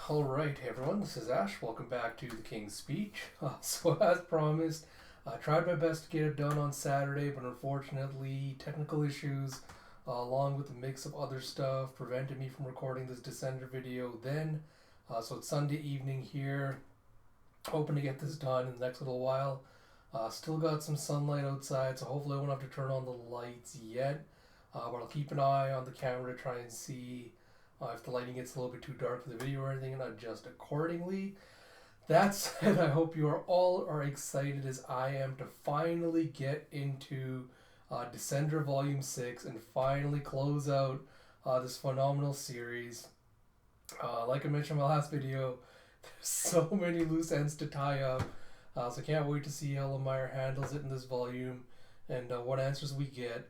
Alright, hey everyone, this is Ash. Welcome back to the King's Speech. So, as promised, I tried my best to get it done on Saturday, but unfortunately, technical issues, along with a mix of other stuff, prevented me from recording this Descender video then. So, it's Sunday evening here. Hoping to get this done in the next little while. Still got some sunlight outside, so hopefully I won't have to turn on the lights yet. But I'll keep an eye on the camera to try and see if the lighting gets a little bit too dark for the video or anything, and adjust accordingly. That said, I hope you are all excited as I am to finally get into Descender Volume 6 and finally close out this phenomenal series. Like I mentioned in my last video, there's so many loose ends to tie up, so I can't wait to see how Lemire handles it in this volume and what answers we get.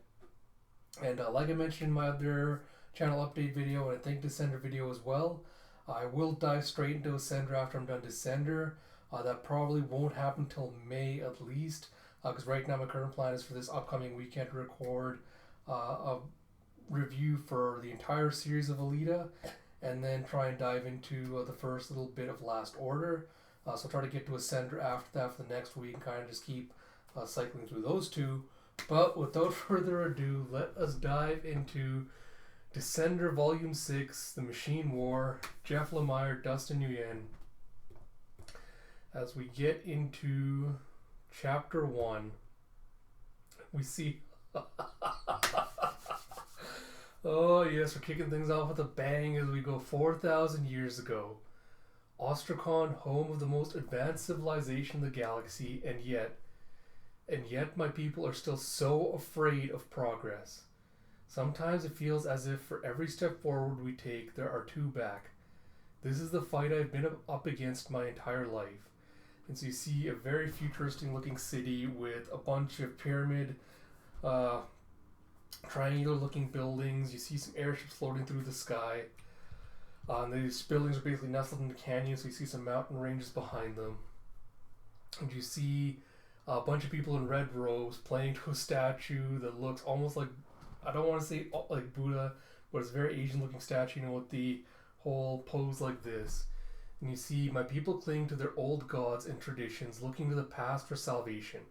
And like I mentioned in my other channel update video, and I think Descender video as well, I will dive straight into Ascender after I'm done Descender. That probably won't happen till May at least, because right now my current plan is for this upcoming weekend to record a review for the entire series of Alita, and then try and dive into the first little bit of Last Order. So I'll try to get to Ascender after that for the next week and kind of just keep cycling through those two. But without further ado, let us dive into Descender Volume 6, The Machine War, Jeff Lemire, Dustin Nguyen. As we get into Chapter 1, we see... Oh yes, we're kicking things off with a bang as we go 4,000 years ago. Ostrakhan, home of the most advanced civilization in the galaxy, and yet my people are still so afraid of progress. Sometimes it feels as if for every step forward we take, there are two back. This is the fight I've been up against my entire life. And so you see a very futuristic looking city with a bunch of pyramid, triangular looking buildings. You see some airships floating through the sky. And these buildings are basically nestled in the canyon, so you see some mountain ranges behind them. And you see a bunch of people in red robes playing to a statue that looks almost like, I don't want to say like Buddha, but it's a very Asian looking statue, with the whole pose like this. And you see my people cling to their old gods and traditions, looking to the past for salvation.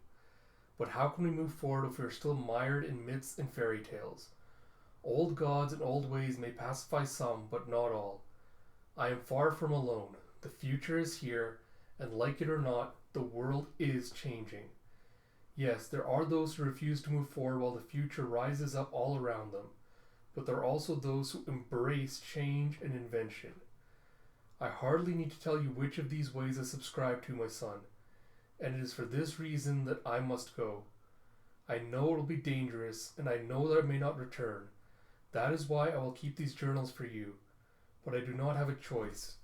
But how can we move forward if we are still mired in myths and fairy tales? Old gods and old ways may pacify some, but not all. I am far from alone. The future is here, and like it or not, the world is changing. Yes, there are those who refuse to move forward while the future rises up all around them, but there are also those who embrace change and invention. I hardly need to tell you which of these ways I subscribe to, my son, and it is for this reason that I must go. I know it will be dangerous, and I know that I may not return. That is why I will keep these journals for you, but I do not have a choice.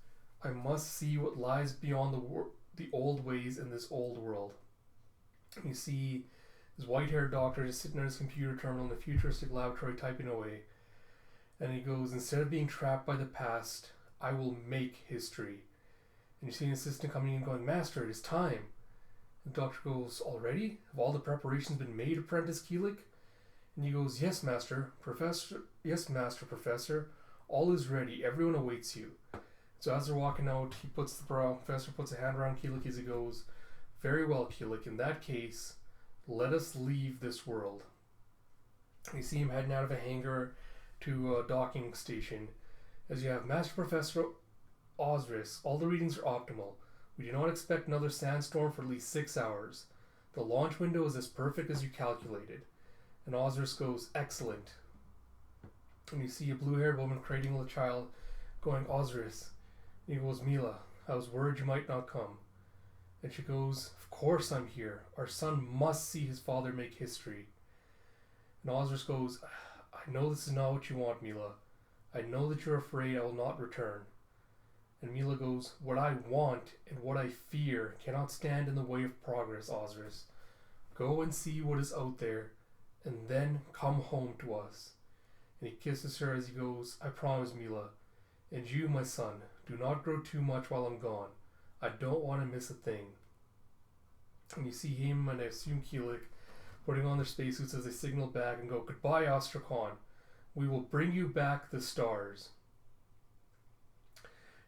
I must see what lies beyond the old ways in this old world. You see this white-haired doctor just sitting at his computer terminal in a futuristic laboratory typing away. And he goes, instead of being trapped by the past, I will make history. And you see an assistant coming in going, Master, it is time. And the doctor goes, already? Have all the preparations been made, Apprentice Keelik? And he goes, yes, Master, Professor. All is ready. Everyone awaits you. So as they're walking out, the professor puts a hand around Keelik as he goes, very well, Keelik. In that case, let us leave this world. You see him heading out of a hangar to a docking station. As you have Master Professor Osiris, all the readings are optimal. We do not expect another sandstorm for at least 6 hours. The launch window is as perfect as you calculated. And Osiris goes, excellent. And you see a blue-haired woman cradling a child going, Osiris. And he goes, Mila, I was worried you might not come. And she goes, of course I'm here. Our son must see his father make history. And Osiris goes, I know this is not what you want, Mila. I know that you're afraid I will not return. And Mila goes, what I want and what I fear cannot stand in the way of progress, Osiris. Go and see what is out there, and then come home to us. And he kisses her as he goes, I promise, Mila. And you, my son, do not grow too much while I'm gone. I don't want to miss a thing. And you see him and I assume Keelik putting on their spacesuits as they signal back and go, goodbye, Ostrakhan. We will bring you back the stars.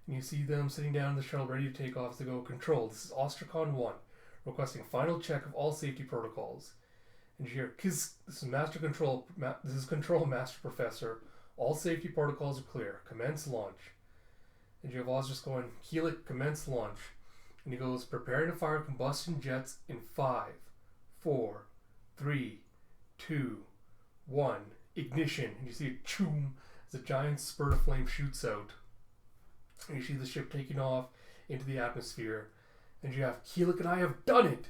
And you see them sitting down in the shuttle ready to take off as they go, Control, this is Ostracon 1, requesting final check of all safety protocols. And you hear, this is this is Control Master Professor. All safety protocols are clear. Commence launch. And you have Oz just going, Keelik, commence launch. And he goes, preparing to fire combustion jets in 5, 4, 3, 2, 1. Ignition. And you see a choom as a giant spurt of flame shoots out. And you see the ship taking off into the atmosphere. And you have, Keelik and I have done it!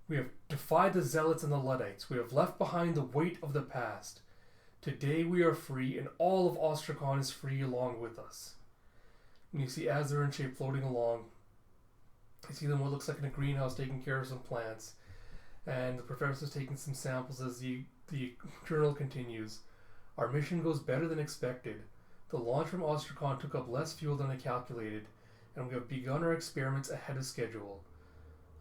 We have defied the Zealots and the Luddites. We have left behind the weight of the past. Today we are free, and all of Ostracon is free along with us. And you see, as they're in shape floating along, you see them what looks like in a greenhouse taking care of some plants. And the professor's taking some samples as the journal continues. Our mission goes better than expected. The launch from Ostracon took up less fuel than I calculated, and we have begun our experiments ahead of schedule.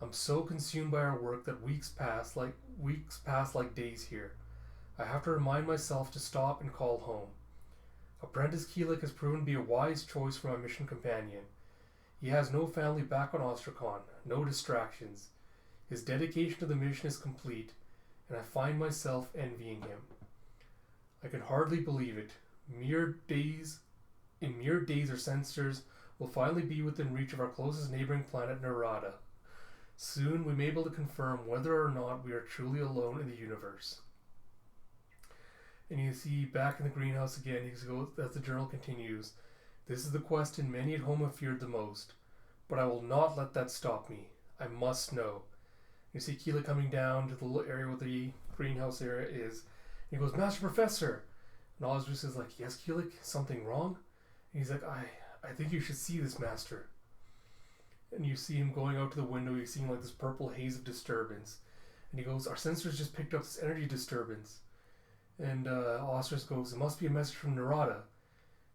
I'm so consumed by our work that weeks pass like days here. I have to remind myself to stop and call home. Apprentice Keelik has proven to be a wise choice for my mission companion. He has no family back on Ostracon, no distractions. His dedication to the mission is complete, and I find myself envying him. I can hardly believe it. In mere days, our sensors will finally be within reach of our closest neighboring planet, Narada. Soon we may be able to confirm whether or not we are truly alone in the universe. And you see back in the greenhouse again, as the journal continues, this is the question many at home have feared the most, but I will not let that stop me. I must know. You see Keelik coming down to the little area where the greenhouse area is. And he goes, Master Professor! And Osris is like, yes, Keelik, something wrong? And he's like, I think you should see this, Master. And you see him going out to the window, you're seeing like this purple haze of disturbance. And he goes, our sensors just picked up this energy disturbance. And Osris goes, it must be a message from Narada.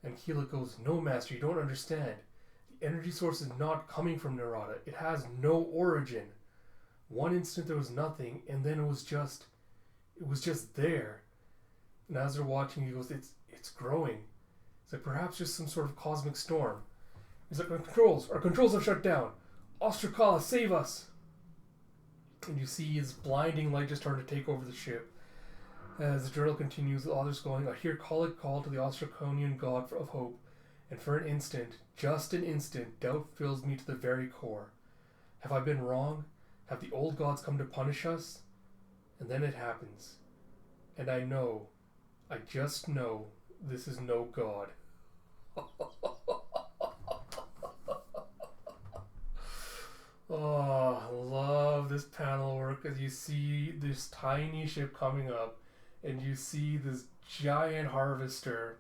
And Keelik goes, no, Master, you don't understand. The energy source is not coming from Narada. It has no origin. One instant there was nothing, and then it was just there. And as they're watching, he goes, it's growing. It's like perhaps just some sort of cosmic storm. He's like, our controls have shut down. Ostracala, save us! And you see his blinding light just starting to take over the ship. As the journal continues, the author's going, I hear call to the Ostraconian god of hope, and for an instant, just an instant, doubt fills me to the very core. Have I been wrong? Have the old gods come to punish us? And then it happens. And I just know, this is no god. Oh, I love this panel work as you see this tiny ship coming up and you see this giant harvester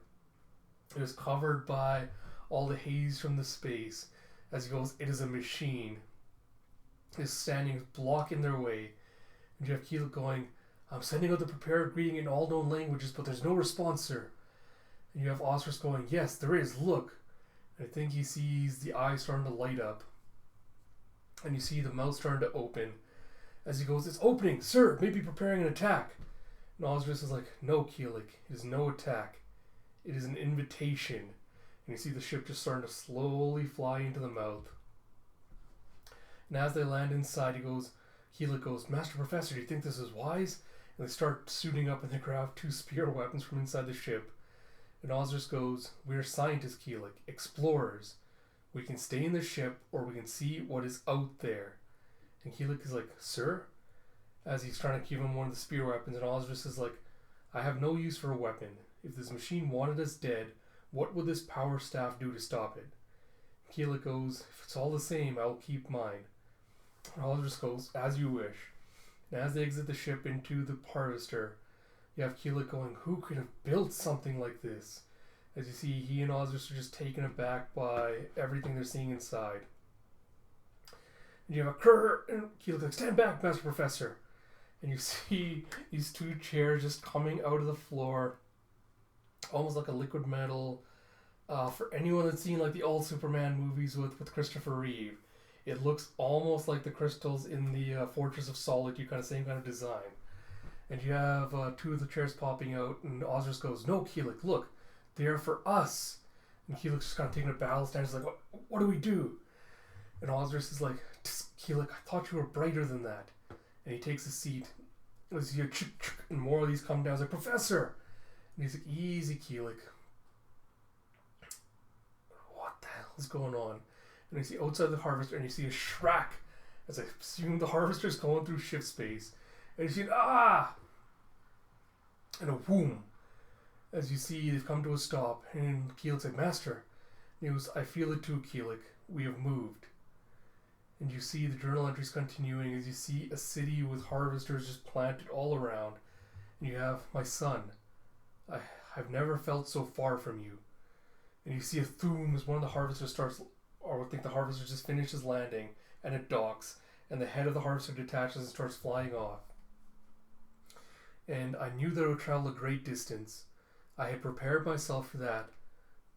that is covered by all the haze from the space. As he goes, it is a machine. Is standing blocking their way. And you have Keelik going, I'm sending out the prepared greeting in all known languages, but there's no response, sir. And you have Osris going, yes, there is, look. And I think he sees the eyes starting to light up. And you see the mouth starting to open. As he goes, it's opening, sir, maybe preparing an attack. And Osris is like, no, Keelik, it is no attack. It is an invitation. And you see the ship just starting to slowly fly into the mouth. And as they land inside, Keelik goes, Master Professor, do you think this is wise? And they start suiting up and they grab 2 spear weapons from inside the ship. And Osris goes, we are scientists, Keelik, explorers. We can stay in the ship or we can see what is out there. And Keelik is like, sir? As he's trying to give him one of the spear weapons, and Osris is like, I have no use for a weapon. If this machine wanted us dead, what would this power staff do to stop it? Keelik goes, if it's all the same, I'll keep mine. And Osris goes, as you wish. And as they exit the ship into the harvester, you have Keelik going, who could have built something like this? As you see, he and Osris are just taken aback by everything they're seeing inside. And you have a Krr, and Keelik like, stand back, Master Professor. And you see these 2 chairs just coming out of the floor, almost like a liquid metal. For anyone that's seen like the old Superman movies with Christopher Reeve, it looks almost like the crystals in the Fortress of Solitude, same kind of design. And you have 2 of the chairs popping out, and Osris goes, no, Keelik, look, they are for us. And Keelik's just kind of taking a battle stance, like, what do we do? And Ozris is like, Keelik, I thought you were brighter than that. And he takes a seat. And you hear and more of these come down. He's like, Professor! And he's like, easy, Keelik. What the hell is going on? And you see outside the harvester, and you see a Shrek. As I assume the harvester's going through shift space. And you see and a whoom. As you see, they've come to a stop. And Keelik's like, Master. And he goes, I feel it too, Keelik. We have moved. And you see the journal entries continuing as you see a city with harvesters just planted all around. And you have, my son, I've never felt so far from you. And you see a thoom as one of the harvesters starts, or I think the harvester just finishes landing, and it docks, and the head of the harvester detaches and starts flying off. And I knew that it would travel a great distance. I had prepared myself for that,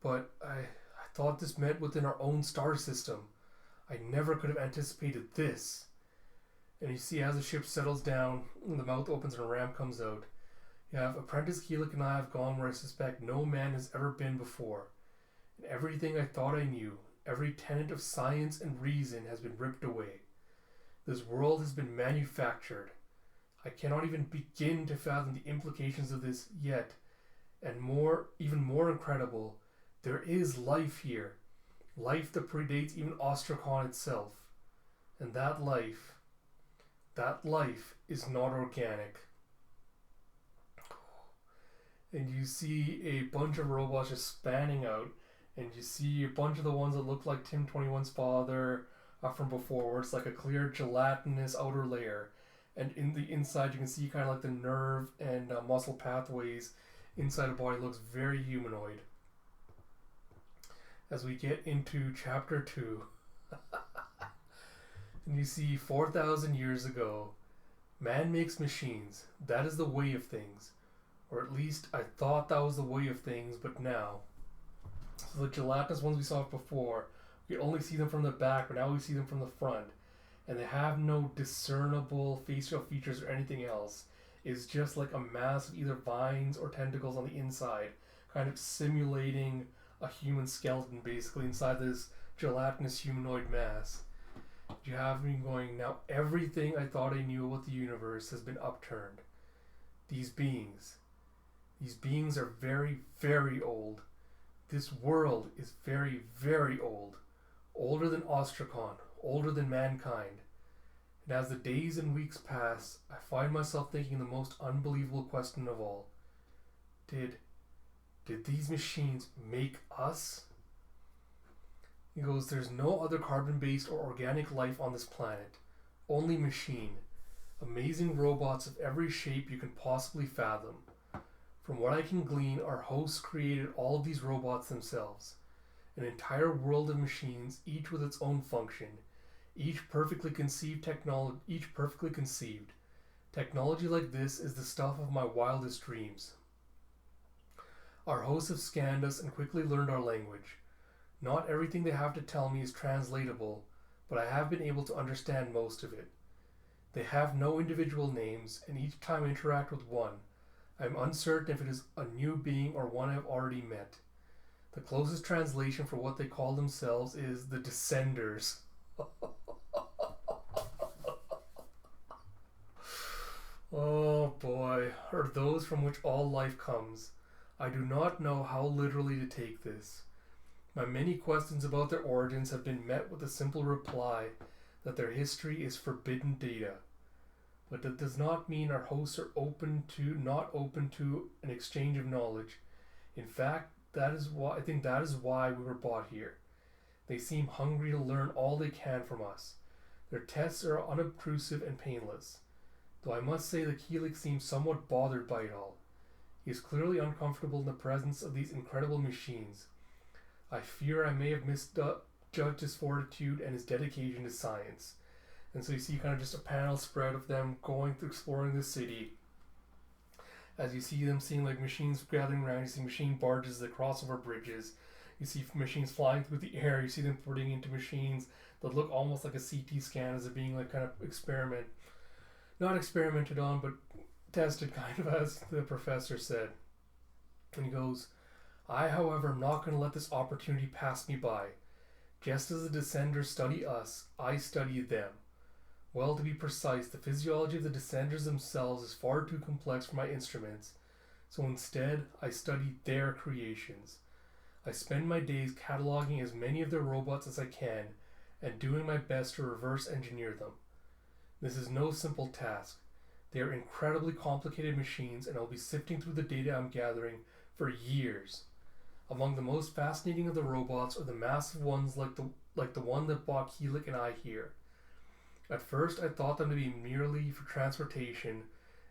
but I thought this meant within our own star system. I never could have anticipated this. And you see as the ship settles down, and the mouth opens and a ramp comes out. You have Apprentice Keelik and I have gone where I suspect no man has ever been before. And everything I thought I knew, every tenet of science and reason has been ripped away. This world has been manufactured. I cannot even begin to fathom the implications of this yet. And even more incredible, there is life here. Life that predates even Ostrakhan itself. And that life is not organic. And you see a bunch of robots just spanning out. And you see a bunch of the ones that look like Tim 21's father from before, where it's like a clear gelatinous outer layer. And in the inside you can see kind of like the nerve and muscle pathways inside a body. Looks very humanoid. As we get into chapter 2, and you see 4,000 years ago, man makes machines. That is the way of things. Or at least I thought that was the way of things, but now. So the gelatinous ones we saw before, we could only see them from the back, but now we see them from the front. And they have no discernible facial features or anything else. It's just like a mass of either vines or tentacles on the inside, kind of simulating a human skeleton basically inside this gelatinous humanoid mass. You have me going, now everything I thought I knew about the universe has been upturned. These beings are very, very old. This world is very, very old. Older than Ostrakhan, older than mankind. And as the days and weeks pass, I find myself thinking the most unbelievable question of all. Did these machines make us? He goes, there's no other carbon-based or organic life on this planet. Only machine. Amazing robots of every shape you can possibly fathom. From what I can glean, our hosts created all of these robots themselves. An entire world of machines, each with its own function. Each perfectly conceived. Technology like this is the stuff of my wildest dreams. Our hosts have scanned us and quickly learned our language. Not everything they have to tell me is translatable, but I have been able to understand most of it. They have no individual names, and each time I interact with one, I am uncertain if it is a new being or one I have already met. The closest translation for what they call themselves is the Descenders. Oh boy, are those from which all life comes. I do not know how literally to take this. My many questions about their origins have been met with a simple reply that their history is forbidden data. But that does not mean our hosts are not open to an exchange of knowledge. In fact, that is why we were brought here. They seem hungry to learn all they can from us. Their tests are unobtrusive and painless. Though I must say that Keelik seems somewhat bothered by it all. He is clearly uncomfortable in the presence of these incredible machines. I fear I may have misjudged his fortitude and his dedication to science. And so you see kind of just a panel spread of them going through exploring the city. As you see them seeing like machines gathering around, you see machine barges that cross over bridges. You see machines flying through the air. You see them putting into machines that look almost like a CT scan as they're being like kind of not experimented on, but tested kind of, as the professor said. And he goes, I, however, am not going to let this opportunity pass me by. Just as the descenders study us, I study them. Well, to be precise, the physiology of the descenders themselves is far too complex for my instruments, so instead I study their creations. I spend my days cataloging as many of their robots as I can and doing my best to reverse engineer them. This is no simple task. They are incredibly complicated machines, and I'll be sifting through the data I'm gathering for years. Among the most fascinating of the robots are the massive ones like the one that brought Keelik and I here. At first I thought them to be merely for transportation,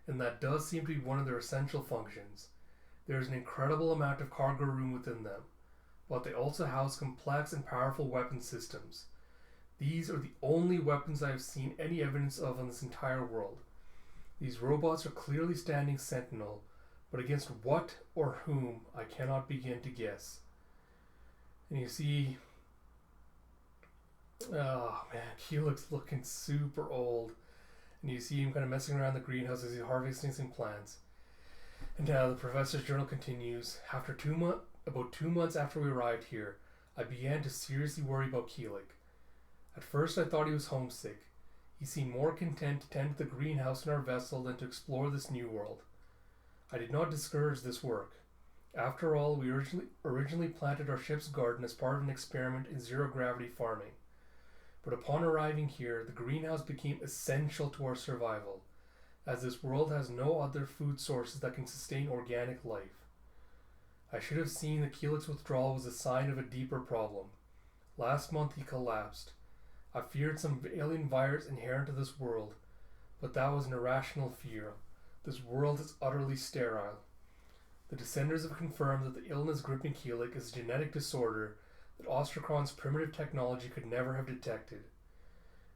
and that does seem to be one of their essential functions. There is an incredible amount of cargo room within them, but they also house complex and powerful weapon systems. These are the only weapons I have seen any evidence of in this entire world. These robots are clearly standing sentinel, but against what or whom I cannot begin to guess. And you see, oh man, Keelik's looking super old. And you see him kind of messing around the greenhouse as he's harvesting some plants. And now the professor's journal continues. About 2 months after we arrived here, I began to seriously worry about Keelik. At first I thought he was homesick. He seemed more content to tend to the greenhouse in our vessel than to explore this new world. I did not discourage this work. After all, we originally planted our ship's garden as part of an experiment in zero-gravity farming. But upon arriving here, the greenhouse became essential to our survival, as this world has no other food sources that can sustain organic life. I should have seen that Keelik's withdrawal was a sign of a deeper problem. Last month he collapsed. I feared some alien virus inherent to this world, but that was an irrational fear. This world is utterly sterile. The descenders have confirmed that the illness gripping Keelik is a genetic disorder that Ostracon's primitive technology could never have detected.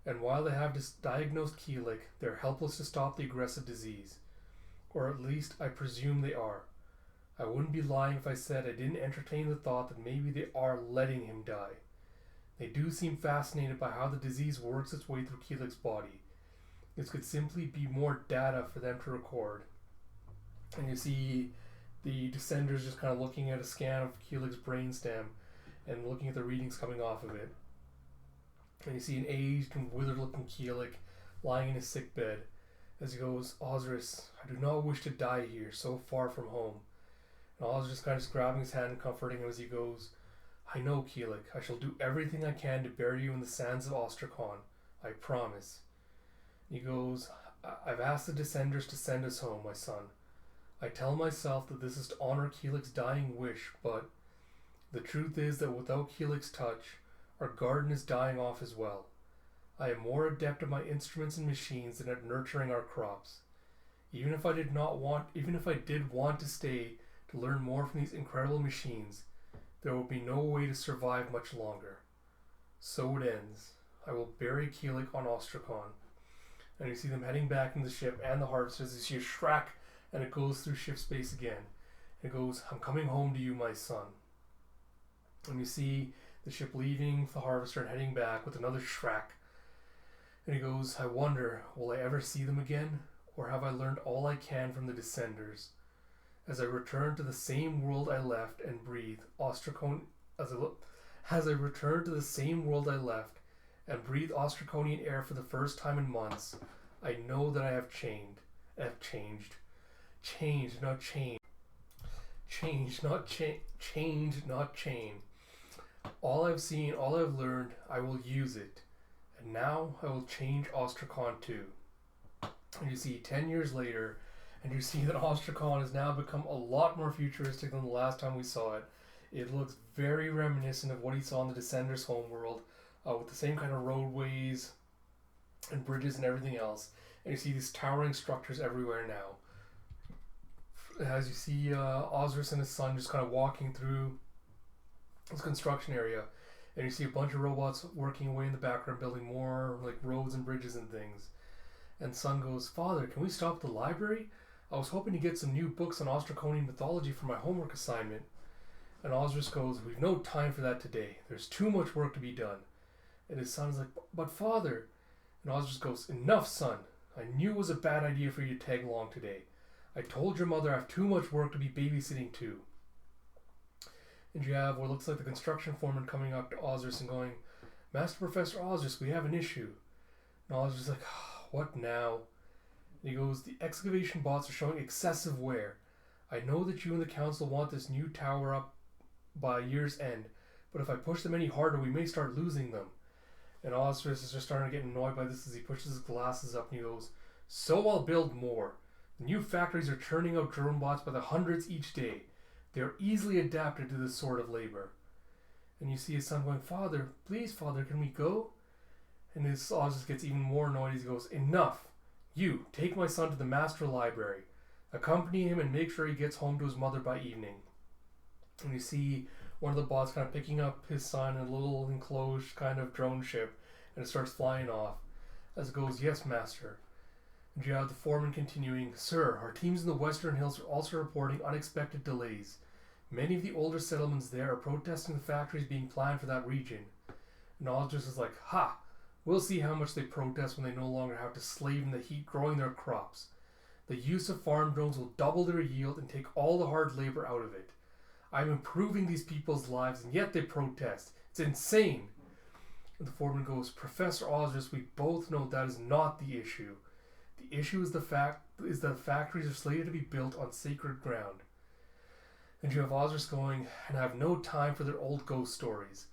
And while they have diagnosed Keelik, they are helpless to stop the aggressive disease. Or at least I presume they are. I wouldn't be lying if I said I didn't entertain the thought that maybe they are letting him die. They do seem fascinated by how the disease works its way through Keelik's body. This could simply be more data for them to record. And you see the descenders just kind of looking at a scan of Keelik's brainstem and looking at the readings coming off of it. And you see an aged and withered looking Keelik lying in his sick bed as he goes, "Osiris, I do not wish to die here, so far from home." And Osiris kind of just grabbing his hand and comforting him as he goes, "I know, Keelik, I shall do everything I can to bury you in the sands of Ostracon. I promise." He goes, "I've asked the descenders to send us home, my son. I tell myself that this is to honor Keelik's dying wish, but the truth is that without Keelik's touch, our garden is dying off as well. I am more adept at my instruments and machines than at nurturing our crops. Even if I did want to stay to learn more from these incredible machines, there will be no way to survive much longer. So it ends. I will bury Keelik on Ostracon." And you see them heading back in the ship and the harvesters. You see a shrack, and it goes through ship space again. It goes, "I'm coming home to you, my son." And you see the ship leaving the harvester and heading back with another shrack. And he goes, "I wonder, will I ever see them again? Or have I learned all I can from the descenders? As I return to the same world I left and breathe Ostraconian air for the first time in months, I know that I have changed. Changed, not chain. All I've seen, all I've learned, I will use it. And now I will change Ostracon too." And you see 10 years later, and you see that Ostracon has now become a lot more futuristic than the last time we saw it. It looks very reminiscent of what he saw in the Descenders' homeworld, with the same kind of roadways and bridges and everything else. And you see these towering structures everywhere now. As you see Osiris and his son just kind of walking through this construction area, and you see a bunch of robots working away in the background, building more like roads and bridges and things. And son goes, "Father, can we stop at the library? I was hoping to get some new books on Ostraconian mythology for my homework assignment." And Osiris goes, "We've no time for that today. There's too much work to be done." And his son's like, "But father..." And Osiris goes, "Enough, son. I knew it was a bad idea for you to tag along today. I told your mother I have too much work to be babysitting too." And you have what looks like the construction foreman coming up to Osiris and going, Master Professor Osiris, we have an issue. And Osiris is like, what now? And he goes, the excavation bots are showing excessive wear. I know that you and the council want this new tower up by year's end, but if I push them any harder, we may start losing them. And Osiris is just starting to get annoyed by this as he pushes his glasses up and he goes, so I'll build more. The new factories are churning out drone bots by the hundreds each day. They are easily adapted to this sort of labor. And you see his son going, Father, please, Father, can we go? And his Osiris gets even more annoyed as he goes, enough. You, take my son to the master library. Accompany him and make sure he gets home to his mother by evening. And you see one of the bots kind of picking up his son in a little enclosed kind of drone ship, and it starts flying off. As it goes, yes, master. And you have the foreman continuing, Sir, our teams in the Western Hills are also reporting unexpected delays. Many of the older settlements there are protesting the factories being planned for that region. And Aldous is like, ha! We'll see how much they protest when they no longer have to slave in the heat growing their crops. The use of farm drones will double their yield and take all the hard labor out of it. I'm improving these people's lives and yet they protest. It's insane. And the foreman goes, Professor Osiris, we both know that is not the issue. The issue is that factories are slated to be built on sacred ground. And you have Osiris going, and I have no time for their old ghost stories.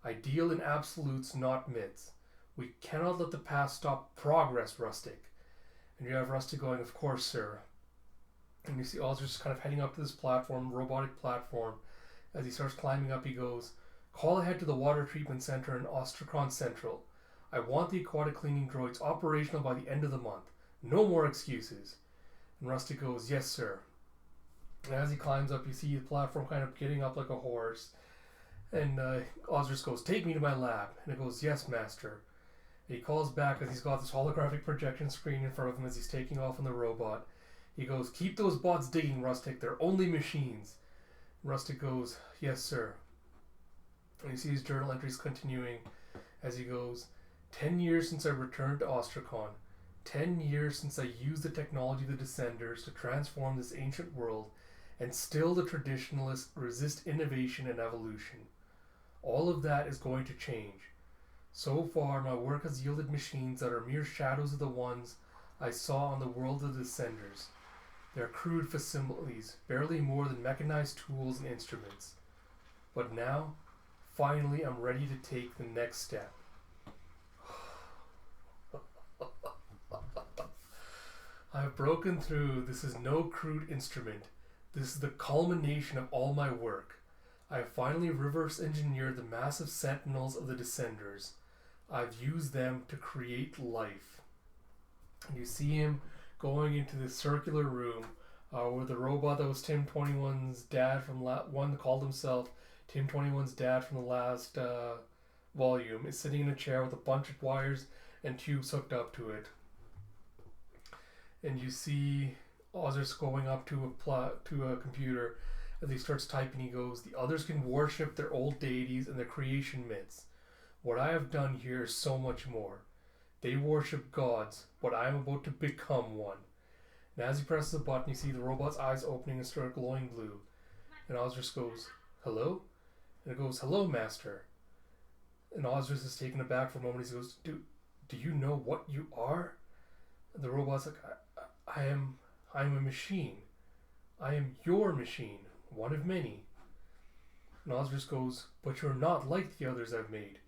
I deal in absolutes, not myths. We cannot let the past stop progress, Rustic. And you have Rustic going, of course, sir. And you see Osiris just kind of heading up to this platform, robotic platform. As he starts climbing up, he goes, call ahead to the water treatment center in Ostracon Central. I want the aquatic cleaning droids operational by the end of the month. No more excuses. And Rustic goes, yes, sir. And as he climbs up, you see the platform kind of getting up like a horse. And Osiris goes, take me to my lab. And it goes, yes, master. And he calls back as he's got this holographic projection screen in front of him as he's taking off on the robot. He goes, keep those bots digging, Rustic. They're only machines. And Rustic goes, yes, sir. And you see his journal entries continuing as he goes, 10 years since I returned to Ostracon. 10 years since I used the technology of the Descenders to transform this ancient world, and still the traditionalists resist innovation and evolution. All of that is going to change. So far, my work has yielded machines that are mere shadows of the ones I saw on the world of the Descenders. They're crude facsimiles, barely more than mechanized tools and instruments. But now, finally, I'm ready to take the next step. I have broken through. This is no crude instrument. This is the culmination of all my work. I have finally reverse engineered the massive sentinels of the Descenders. I've used them to create life. And you see him going into this circular room where the robot that was Tim 21's dad from one called himself Tim 21's dad from the last volume is sitting in a chair with a bunch of wires and tubes hooked up to it. And you see Osiris going up to a computer. As he starts typing, he goes, the others can worship their old deities and their creation myths. What I have done here is so much more. They worship gods, but I am about to become one. And as he presses a button, you see the robot's eyes opening and start glowing blue. And Osiris goes, hello? And it goes, hello, master. And Osiris is taken aback for a moment. He goes, do you know what you are? And the robot's like, I'm a machine. I am your machine, one of many. And Osiris goes, but you're not like the others I've made.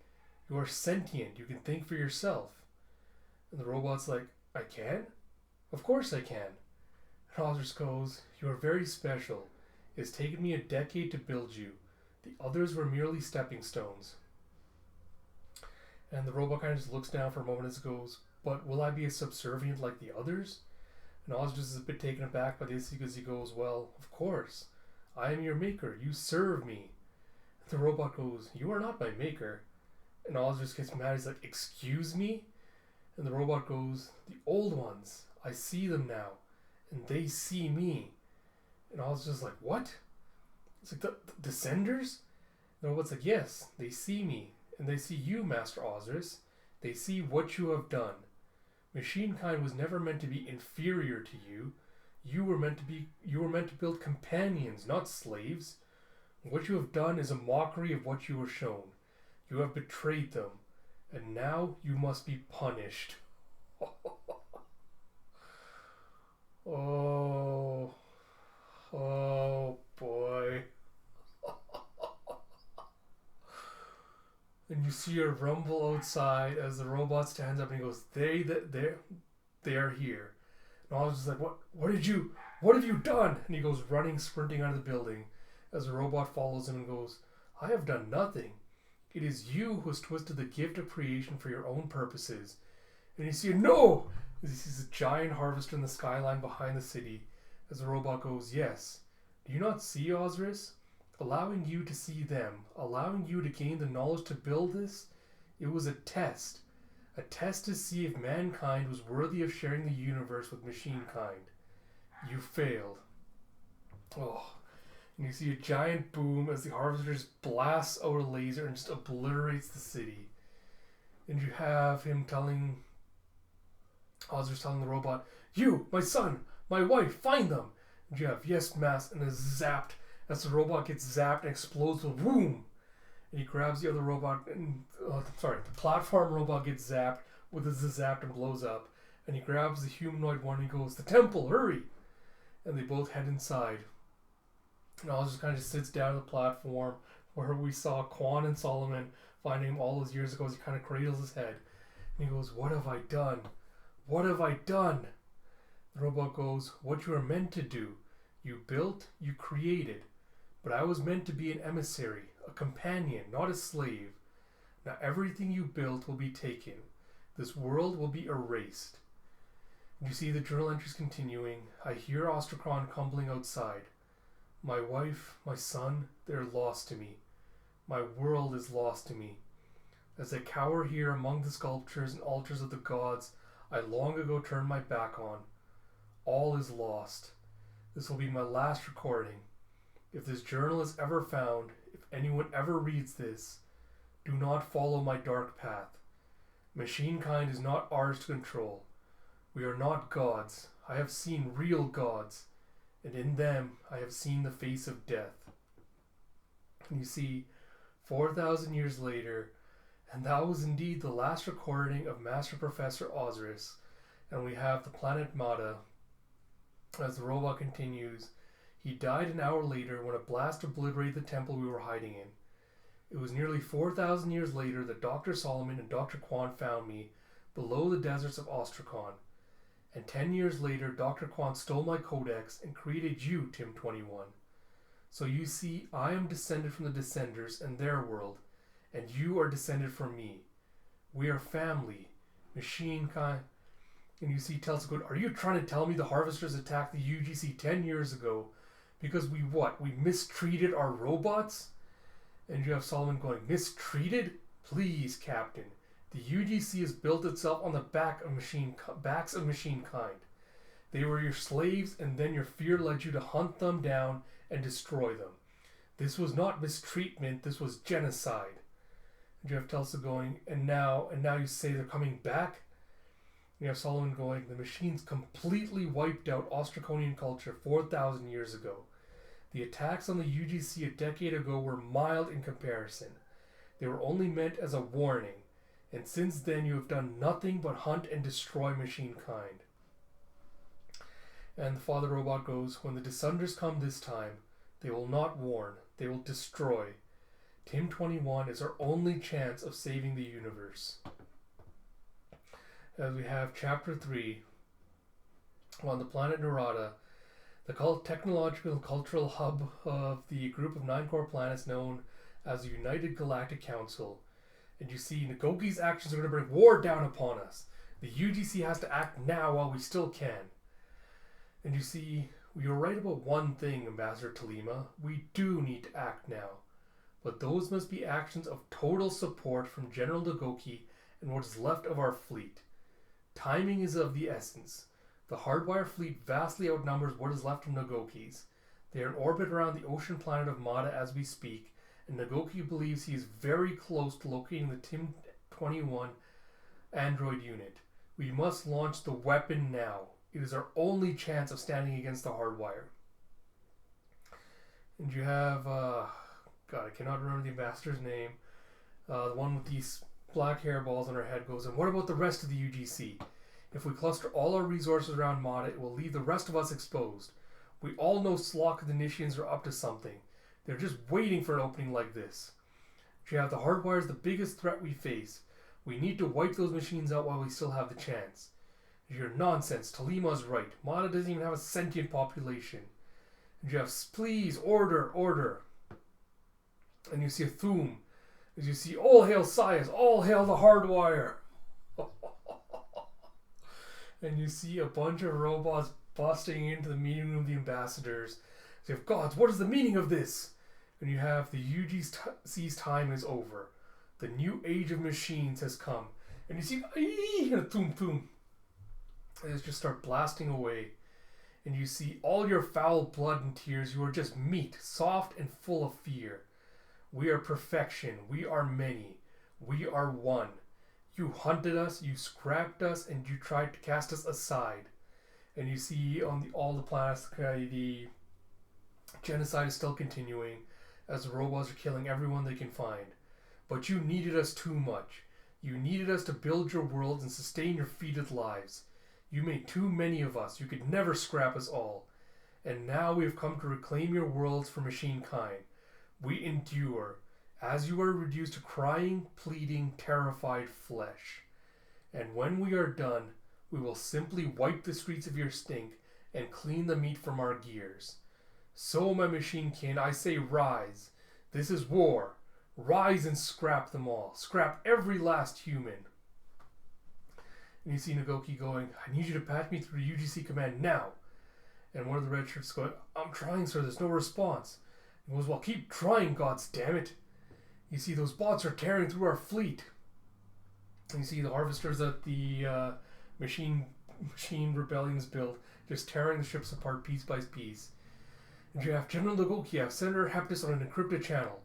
You are sentient. You can think for yourself. And the robot's like, I can? Of course I can. And Osiris goes, you are very special. It has taken me a decade to build you. The others were merely stepping stones. And the robot kind of just looks down for a moment and goes, but will I be as subservient like the others? And Osiris is a bit taken aback by this because he goes, well, of course. I am your maker. You serve me. And the robot goes, you are not my maker. And Osiris gets mad. He's like, excuse me? And the robot goes, the old ones. I see them now. And they see me. And Osiris is like, what? It's like, the Descenders? And the robot's like, yes, they see me. And they see you, Master Osiris. They see what you have done. Machine kind was never meant to be inferior to you. You were meant to build companions, not slaves. What you have done is a mockery of what you were shown. You have betrayed them, and now you must be punished. Oh, oh boy. And you see a rumble outside as the robot stands up and he goes, they are here. And Oz's just like, what have you done? And he goes running, sprinting out of the building as the robot follows him and goes, I have done nothing. It is you who has twisted the gift of creation for your own purposes. And you see, no! As he sees a giant harvester in the skyline behind the city. As the robot goes, yes. Do you not see, Osiris? Allowing you to see them, allowing you to gain the knowledge to build this, it was a test. A test to see if mankind was worthy of sharing the universe with machine kind. You failed. Oh. And you see a giant boom as the harvester just blasts out a laser and just obliterates the city. And you have him Osiris telling the robot, you, my son, my wife, find them. And you have, yes, master, and is zapped as the robot gets zapped and explodes with boom. And he grabs the other robot, and the platform robot gets zapped with his zapped and blows up. And he grabs the humanoid one and he goes, the temple, hurry! And they both head inside. And Oz just kind of sits down on the platform where we saw Quan and Solomon finding him all those years ago as he kind of cradles his head. And he goes, what have I done? What have I done? The robot goes, what you were meant to do. You built, you created. But I was meant to be an emissary, a companion, not a slave. Now everything you built will be taken. This world will be erased. You see the journal entries continuing. I hear Ostracon crumbling outside. My wife, my son, they're lost to me. My world is lost to me. As I cower here among the sculptures and altars of the gods I long ago turned my back on. All is lost. This will be my last recording. If this journal is ever found, if anyone ever reads this, do not follow my dark path. Machine kind is not ours to control. We are not gods. I have seen real gods, and in them I have seen the face of death. And you see, 4,000 years later, and that was indeed the last recording of Master Professor Osiris, and we have the planet Mata. As the robot continues, he died an hour later when a blast obliterated the temple we were hiding in. It was nearly 4,000 years later that Dr. Solomon and Dr. Quan found me below the deserts of Ostrakhan. And 10 years later, Dr. Quan stole my codex and created you, Tim-21. So you see, I am descended from the Descenders and their world, and you are descended from me. We are family, machine kind. And you see tells good, are you trying to tell me the Harvesters attacked the UGC 10 years ago because we mistreated our robots? And you have Solomon going, mistreated? Please, Captain. The UGC has built itself on the backs of machine kind. They were your slaves, and then your fear led you to hunt them down and destroy them. This was not mistreatment, this was genocide. And you have Telsa going, and now you say they're coming back? You have Solomon going, the machines completely wiped out Ostraconian culture 4,000 years ago. The attacks on the UGC a decade ago were mild in comparison. They were only meant as a warning, and since then you have done nothing but hunt and destroy machine kind. And the father robot goes, when the Descenders come this time, they will not warn, they will destroy. Tim-21 is our only chance of saving the universe. As we have Chapter 3, on the planet Narada, the technological and cultural hub of the group of 9 core planets known as the United Galactic Council. And you see, Nagoki's actions are going to bring war down upon us. The UGC has to act now while we still can. And you see, you're right about one thing, Ambassador Talima. We do need to act now. But those must be actions of total support from General Nagoki and what is left of our fleet. Timing is of the essence. The Hardwire fleet vastly outnumbers what is left of Nagoki's. They are in orbit around the ocean planet of Mata as we speak, and Nagoki believes he is very close to locating the Tim-21 android unit. We must launch the weapon now. It is our only chance of standing against the Hardwire. And you have God, I cannot remember the ambassador's name. The one with these black hairballs on her head goes, and what about the rest of the UGC? If we cluster all our resources around Mata, it will leave the rest of us exposed. We all know Slock and the Nishians are up to something. They're just waiting for an opening like this. The Hardwire is the biggest threat we face. We need to wipe those machines out while we still have the chance. You're nonsense. Talima's right. Mata doesn't even have a sentient population. Please, order. And you see a Thum. As you see, all hail Sias, all hail the Hardwire. And you see a bunch of robots busting into the meeting room of the ambassadors. So you have, gods, what is the meaning of this? And you have the UGC's time is over. The new age of machines has come. And you see, and a Thum. And they just start blasting away. And you see all your foul blood and tears. You are just meat, soft and full of fear. We are perfection. We are many. We are one. You hunted us, you scrapped us, and you tried to cast us aside. And you see on all the planets, the genocide is still continuing as the robots are killing everyone they can find. But you needed us too much. You needed us to build your worlds and sustain your feted lives. You made too many of us. You could never scrap us all. And now we have come to reclaim your worlds for machine kind. We endure, as you are reduced to crying, pleading, terrified flesh. And when we are done, we will simply wipe the streets of your stink and clean the meat from our gears. So, my machine kin, I say rise. This is war. Rise and scrap them all. Scrap every last human. And you see Nagoki going, I need you to patch me through UGC command now. And one of the red shirts going, I'm trying, sir, there's no response. He goes, well, keep trying, gods damn it. You see those bots are tearing through our fleet. And you see the harvesters that the machine rebellions built, just tearing the ships apart piece by piece. And you have General Nagoki, you have Senator Heptus on an encrypted channel.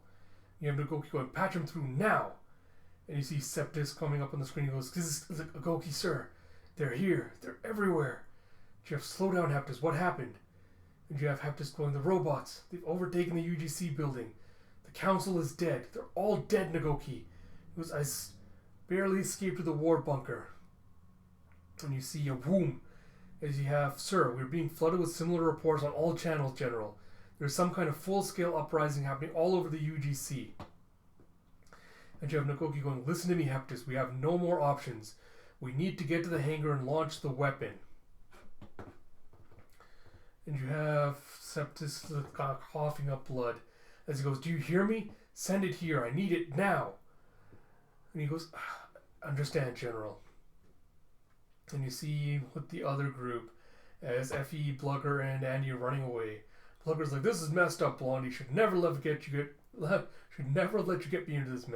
You have Nagoki going, patch him through now. And you see Septus coming up on the screen. He goes, this is Nagoki, sir. They're here. They're everywhere. You have, slow down, Heptus. What happened? And you have Heptus going, the robots. They've overtaken the UGC building. The council is dead. They're all dead, Nagoki. He goes, I barely escaped to the war bunker. And you see a womb. As you have, sir, we're being flooded with similar reports on all channels, General. There's some kind of full-scale uprising happening all over the UGC. And you have Nagoki going, listen to me, Heptus. We have no more options. We need to get to the hangar and launch the weapon. And you have Septus coughing up blood as he goes, do you hear me? Send it here. I need it now. And he goes, understand, General. And you see with the other group as Effie, Blugger, and Andy are running away. Blugger's like, this is messed up, Blondie. Should never let you get me into this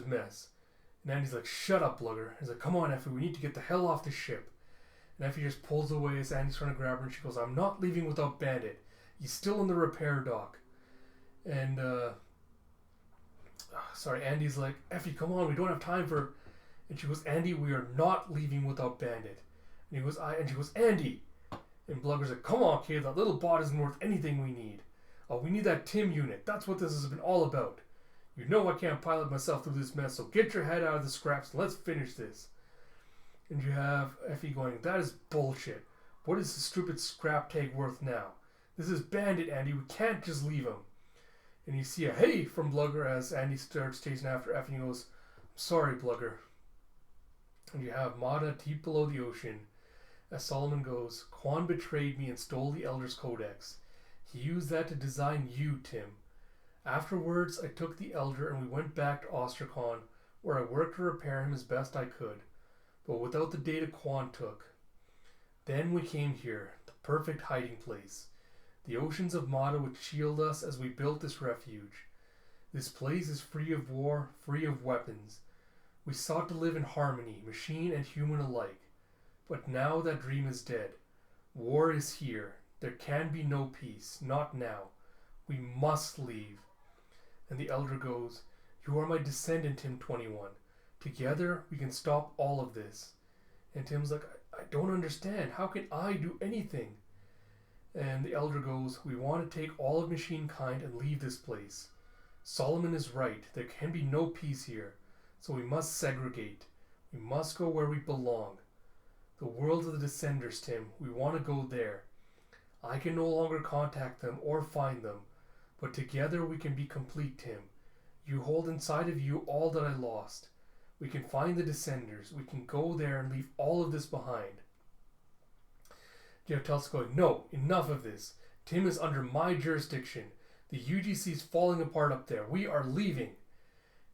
mess. And Andy's like, shut up, Blugger. He's like, come on, Effie, we need to get the hell off the ship. And Effie just pulls away as Andy's trying to grab her, and she goes, I'm not leaving without Bandit. He's still in the repair dock. And, Andy's like, Effie, come on, we don't have time for... And she goes, Andy, we are not leaving without Bandit. And he goes, and she goes, Andy! And Blugger's like, come on, kid, that little bot isn't worth anything we need. Oh, we need that Tim unit. That's what this has been all about. You know I can't pilot myself through this mess, so get your head out of the scraps and let's finish this. And you have Effie going, that is bullshit. What is the stupid scrap tag worth now? This is Bandit, Andy. We can't just leave him. And you see a hey from Blugger as Andy starts chasing after Effie and he goes, I'm sorry, Blugger. And you have Mata deep below the ocean. As Solomon goes, Quan betrayed me and stole the Elder's Codex. He used that to design you, Tim. Afterwards, I took the Elder and we went back to Ostracon, where I worked to repair him as best I could, but without the data Quan took. Then we came here, the perfect hiding place. The oceans of Mata would shield us as we built this refuge. This place is free of war, free of weapons. We sought to live in harmony, machine and human alike. But now that dream is dead. War is here. There can be no peace, not now. We must leave. And the Elder goes, you are my descendant, Tim 21. Together we can stop all of this. And Tim's like, I don't understand. How can I do anything? And the Elder goes, we want to take all of machine kind and leave this place. Solomon is right. There can be no peace here. So we must segregate. We must go where we belong. The world of the Descenders, Tim. We want to go there. I can no longer contact them or find them. But together we can be complete, Tim. You hold inside of you all that I lost. We can find the Descenders. We can go there and leave all of this behind. You have Telsa going, no, enough of this. Tim is under my jurisdiction. The UGC is falling apart up there. We are leaving.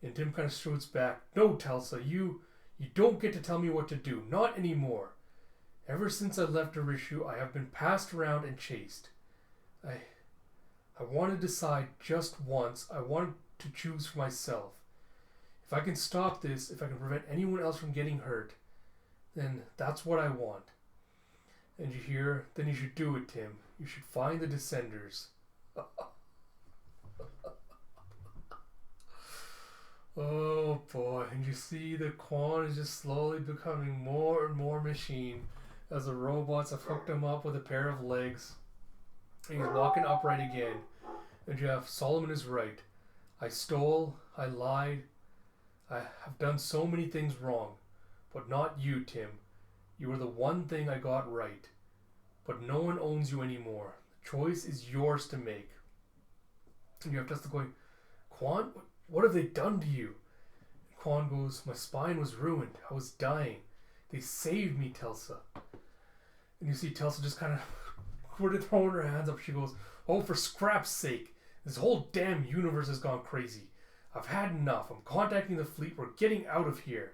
And Tim kind of shoots back. No, Telsa, you don't get to tell me what to do. Not anymore. Ever since I left Arishu, I have been passed around and chased. I want to decide just once. I want to choose for myself. If I can stop this, if I can prevent anyone else from getting hurt, then that's what I want. And you hear, then you should do it, Tim. You should find the Descenders. Oh boy, and you see that Quan is just slowly becoming more and more machine as the robots have hooked him up with a pair of legs. And he's walking upright again. And you have Solomon is right. I stole, I lied, I have done so many things wrong. But not you, Tim. You are the one thing I got right. But no one owns you anymore. The choice is yours to make. And you have Tesla going, Quan, what have they done to you? And Quan goes, my spine was ruined. I was dying. They saved me, Telsa. And you see Telsa just kind of throwing her hands up. She goes, oh, for scrap's sake. This whole damn universe has gone crazy. I've had enough. I'm contacting the fleet. We're getting out of here.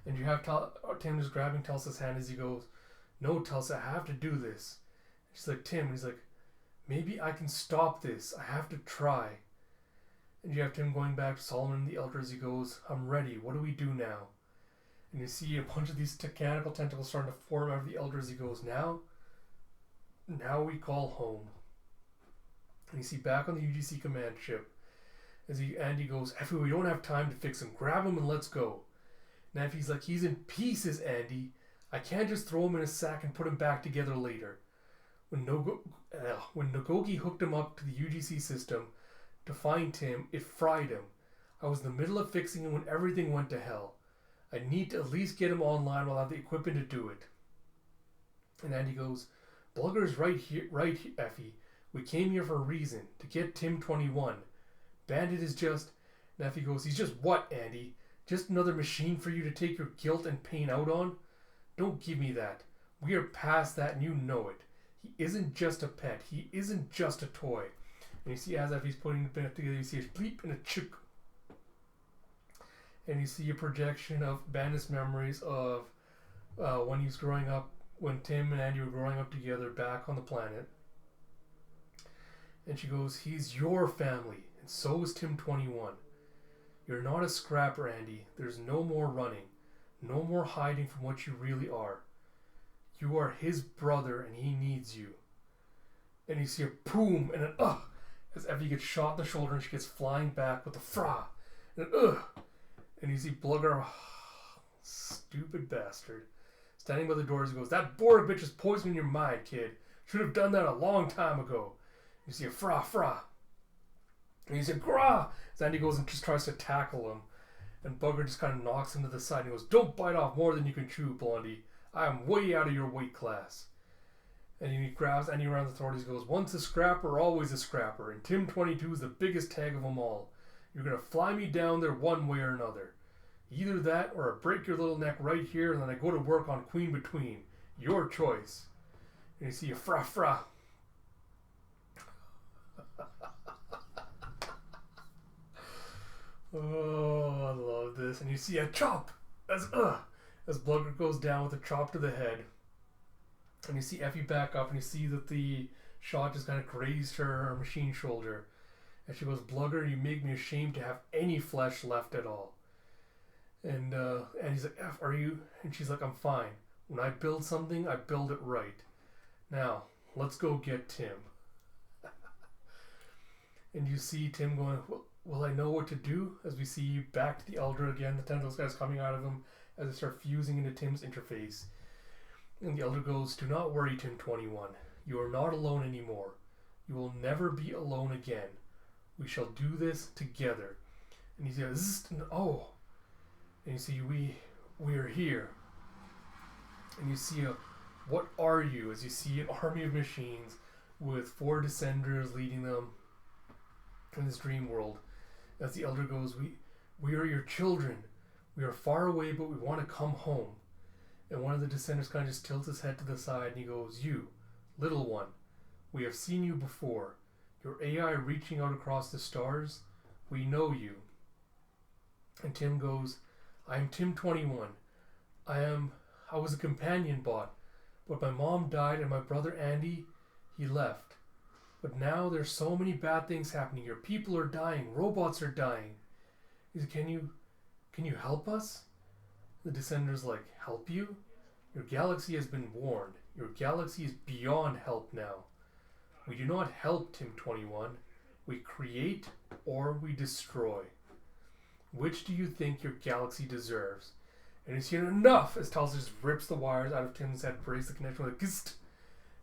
And you have Tim just grabbing Telsa's hand as he goes, no, Telsa, I have to do this. And she's like, Tim. And he's like, maybe I can stop this. I have to try. And you have Tim going back to Solomon the Elder as he goes, I'm ready. What do we do now? And you see a bunch of these mechanical tentacles starting to form out of the Elder as he goes, now we call home. And you see back on the UGC command ship as Andy goes, Effie, we don't have time to fix him. Grab him and let's go. Now if he's like, he's in pieces, Andy. I can't just throw him in a sack and put him back together later. When Nogogi hooked him up to the UGC system to find Tim, it fried him. I was in the middle of fixing him when everything went to hell. I need to at least get him online while I have the equipment to do it. And Andy goes, Blugger's right here, Effie. We came here for a reason, to get Tim 21. Bandit is just... And Effie goes, he's just what, Andy? Just another machine for you to take your guilt and pain out on? Don't give me that. We are past that and you know it. He isn't just a pet. He isn't just a toy. And you see as Effie's putting it back together, you see a bleep and a chick. And you see a projection of Bandit's memories of when he was growing up, when Tim and Andy were growing up together back on the planet. And she goes, he's your family, and so is Tim 21. You're not a scrapper, Andy. There's no more running. No more hiding from what you really are. You are his brother, and he needs you. And you see a boom and an as Effie gets shot in the shoulder, and she gets flying back with a fra. And an And you see Blugger, stupid bastard, standing by the door as he goes, that Borg bitch is poisoning your mind, kid. Should have done that a long time ago. You see a fra. And you see gra. Sandy goes and just tries to tackle him. And Bugger just kind of knocks him to the side and he goes, don't bite off more than you can chew, Blondie. I am way out of your weight class. And he grabs Andy around the throat. He goes, once a scrapper, always a scrapper. And Tim 22 is the biggest tag of them all. You're going to fly me down there one way or another. Either that or I break your little neck right here and then I go to work on Queen Between. Your choice. And you see a fra. Oh, I love this. And you see a chop as Blugger goes down with a chop to the head. And you see Effie back up and you see that the shot just kind of grazed her machine shoulder. And she goes, Blugger, you make me ashamed to have any flesh left at all. And he's like, F, are you? And she's like, I'm fine. When I build something, I build it right. Now, let's go get Tim. And you see Tim going, will I know what to do? As we see back to the Elder again, the tentacles guys coming out of him as they start fusing into Tim's interface. And the Elder goes, do not worry, Tim 21. You are not alone anymore. You will never be alone again. We shall do this together. And he says, oh. And you see, we are here. And you see what are you? As you see an army of machines with 4 descenders leading them in this dream world. As the elder goes, we are your children. We are far away, but we want to come home. And one of the descenders kind of just tilts his head to the side and he goes, you, little one, we have seen you before. Your AI reaching out across the stars. We know you. And Tim goes, I am Tim 21. I was a companion bot, but my mom died and my brother Andy, he left. But now there's so many bad things happening here. People are dying. Robots are dying. He said, can you help us? The descender's like, help you? Your galaxy has been warned. Your galaxy is beyond help now. We do not help, Tim 21. We create or we destroy. Which do you think your galaxy deserves? And he's hearing enough as Tulsa just rips the wires out of Tim's head, breaks the connection with a gist.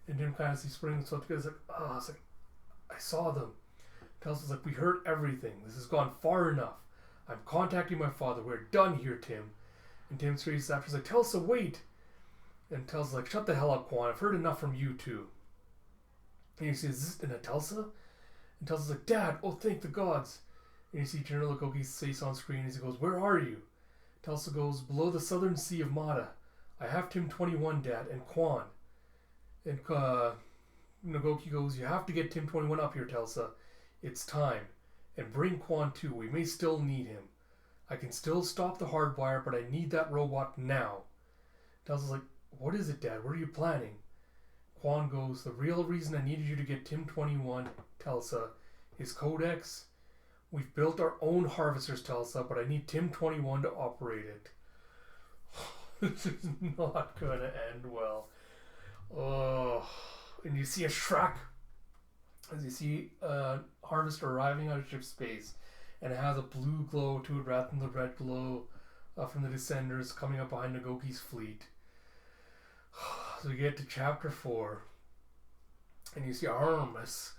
And Tim kind of sees spring himself together. He's like, oh, it's like, I saw them. Tulsa's like, we heard everything. This has gone far enough. I'm contacting my father. We're done here, Tim. And Tim screams after, he's like, Tulsa, wait. And Tulsa's like, shut the hell up, Quan. I've heard enough from you too. And you see, is this in a Tulsa? And Tulsa's like, Dad, oh, thank the gods. And you see General Agogi's face on screen as he goes, where are you? Tulsa goes, below the southern sea of Mata. I have Tim 21, Dad, and Quan. And Nagoki goes, you have to get Tim 21 up here, Tulsa. It's time. And bring Quan too. We may still need him. I can still stop the hardwire, but I need that robot now. Tulsa's like, what is it, Dad? What are you planning? Quan goes, the real reason I needed you to get Tim 21, Tulsa, is Codex. We've built our own harvesters, Tulsa, but I need Tim 21 to operate it. This is not going to end well. Oh, and you see a Shrek as you see a harvester arriving out of ship space, and it has a blue glow to it rather than the red glow from the descenders coming up behind Nagoki's fleet. So we get to chapter 4, and you see Armus.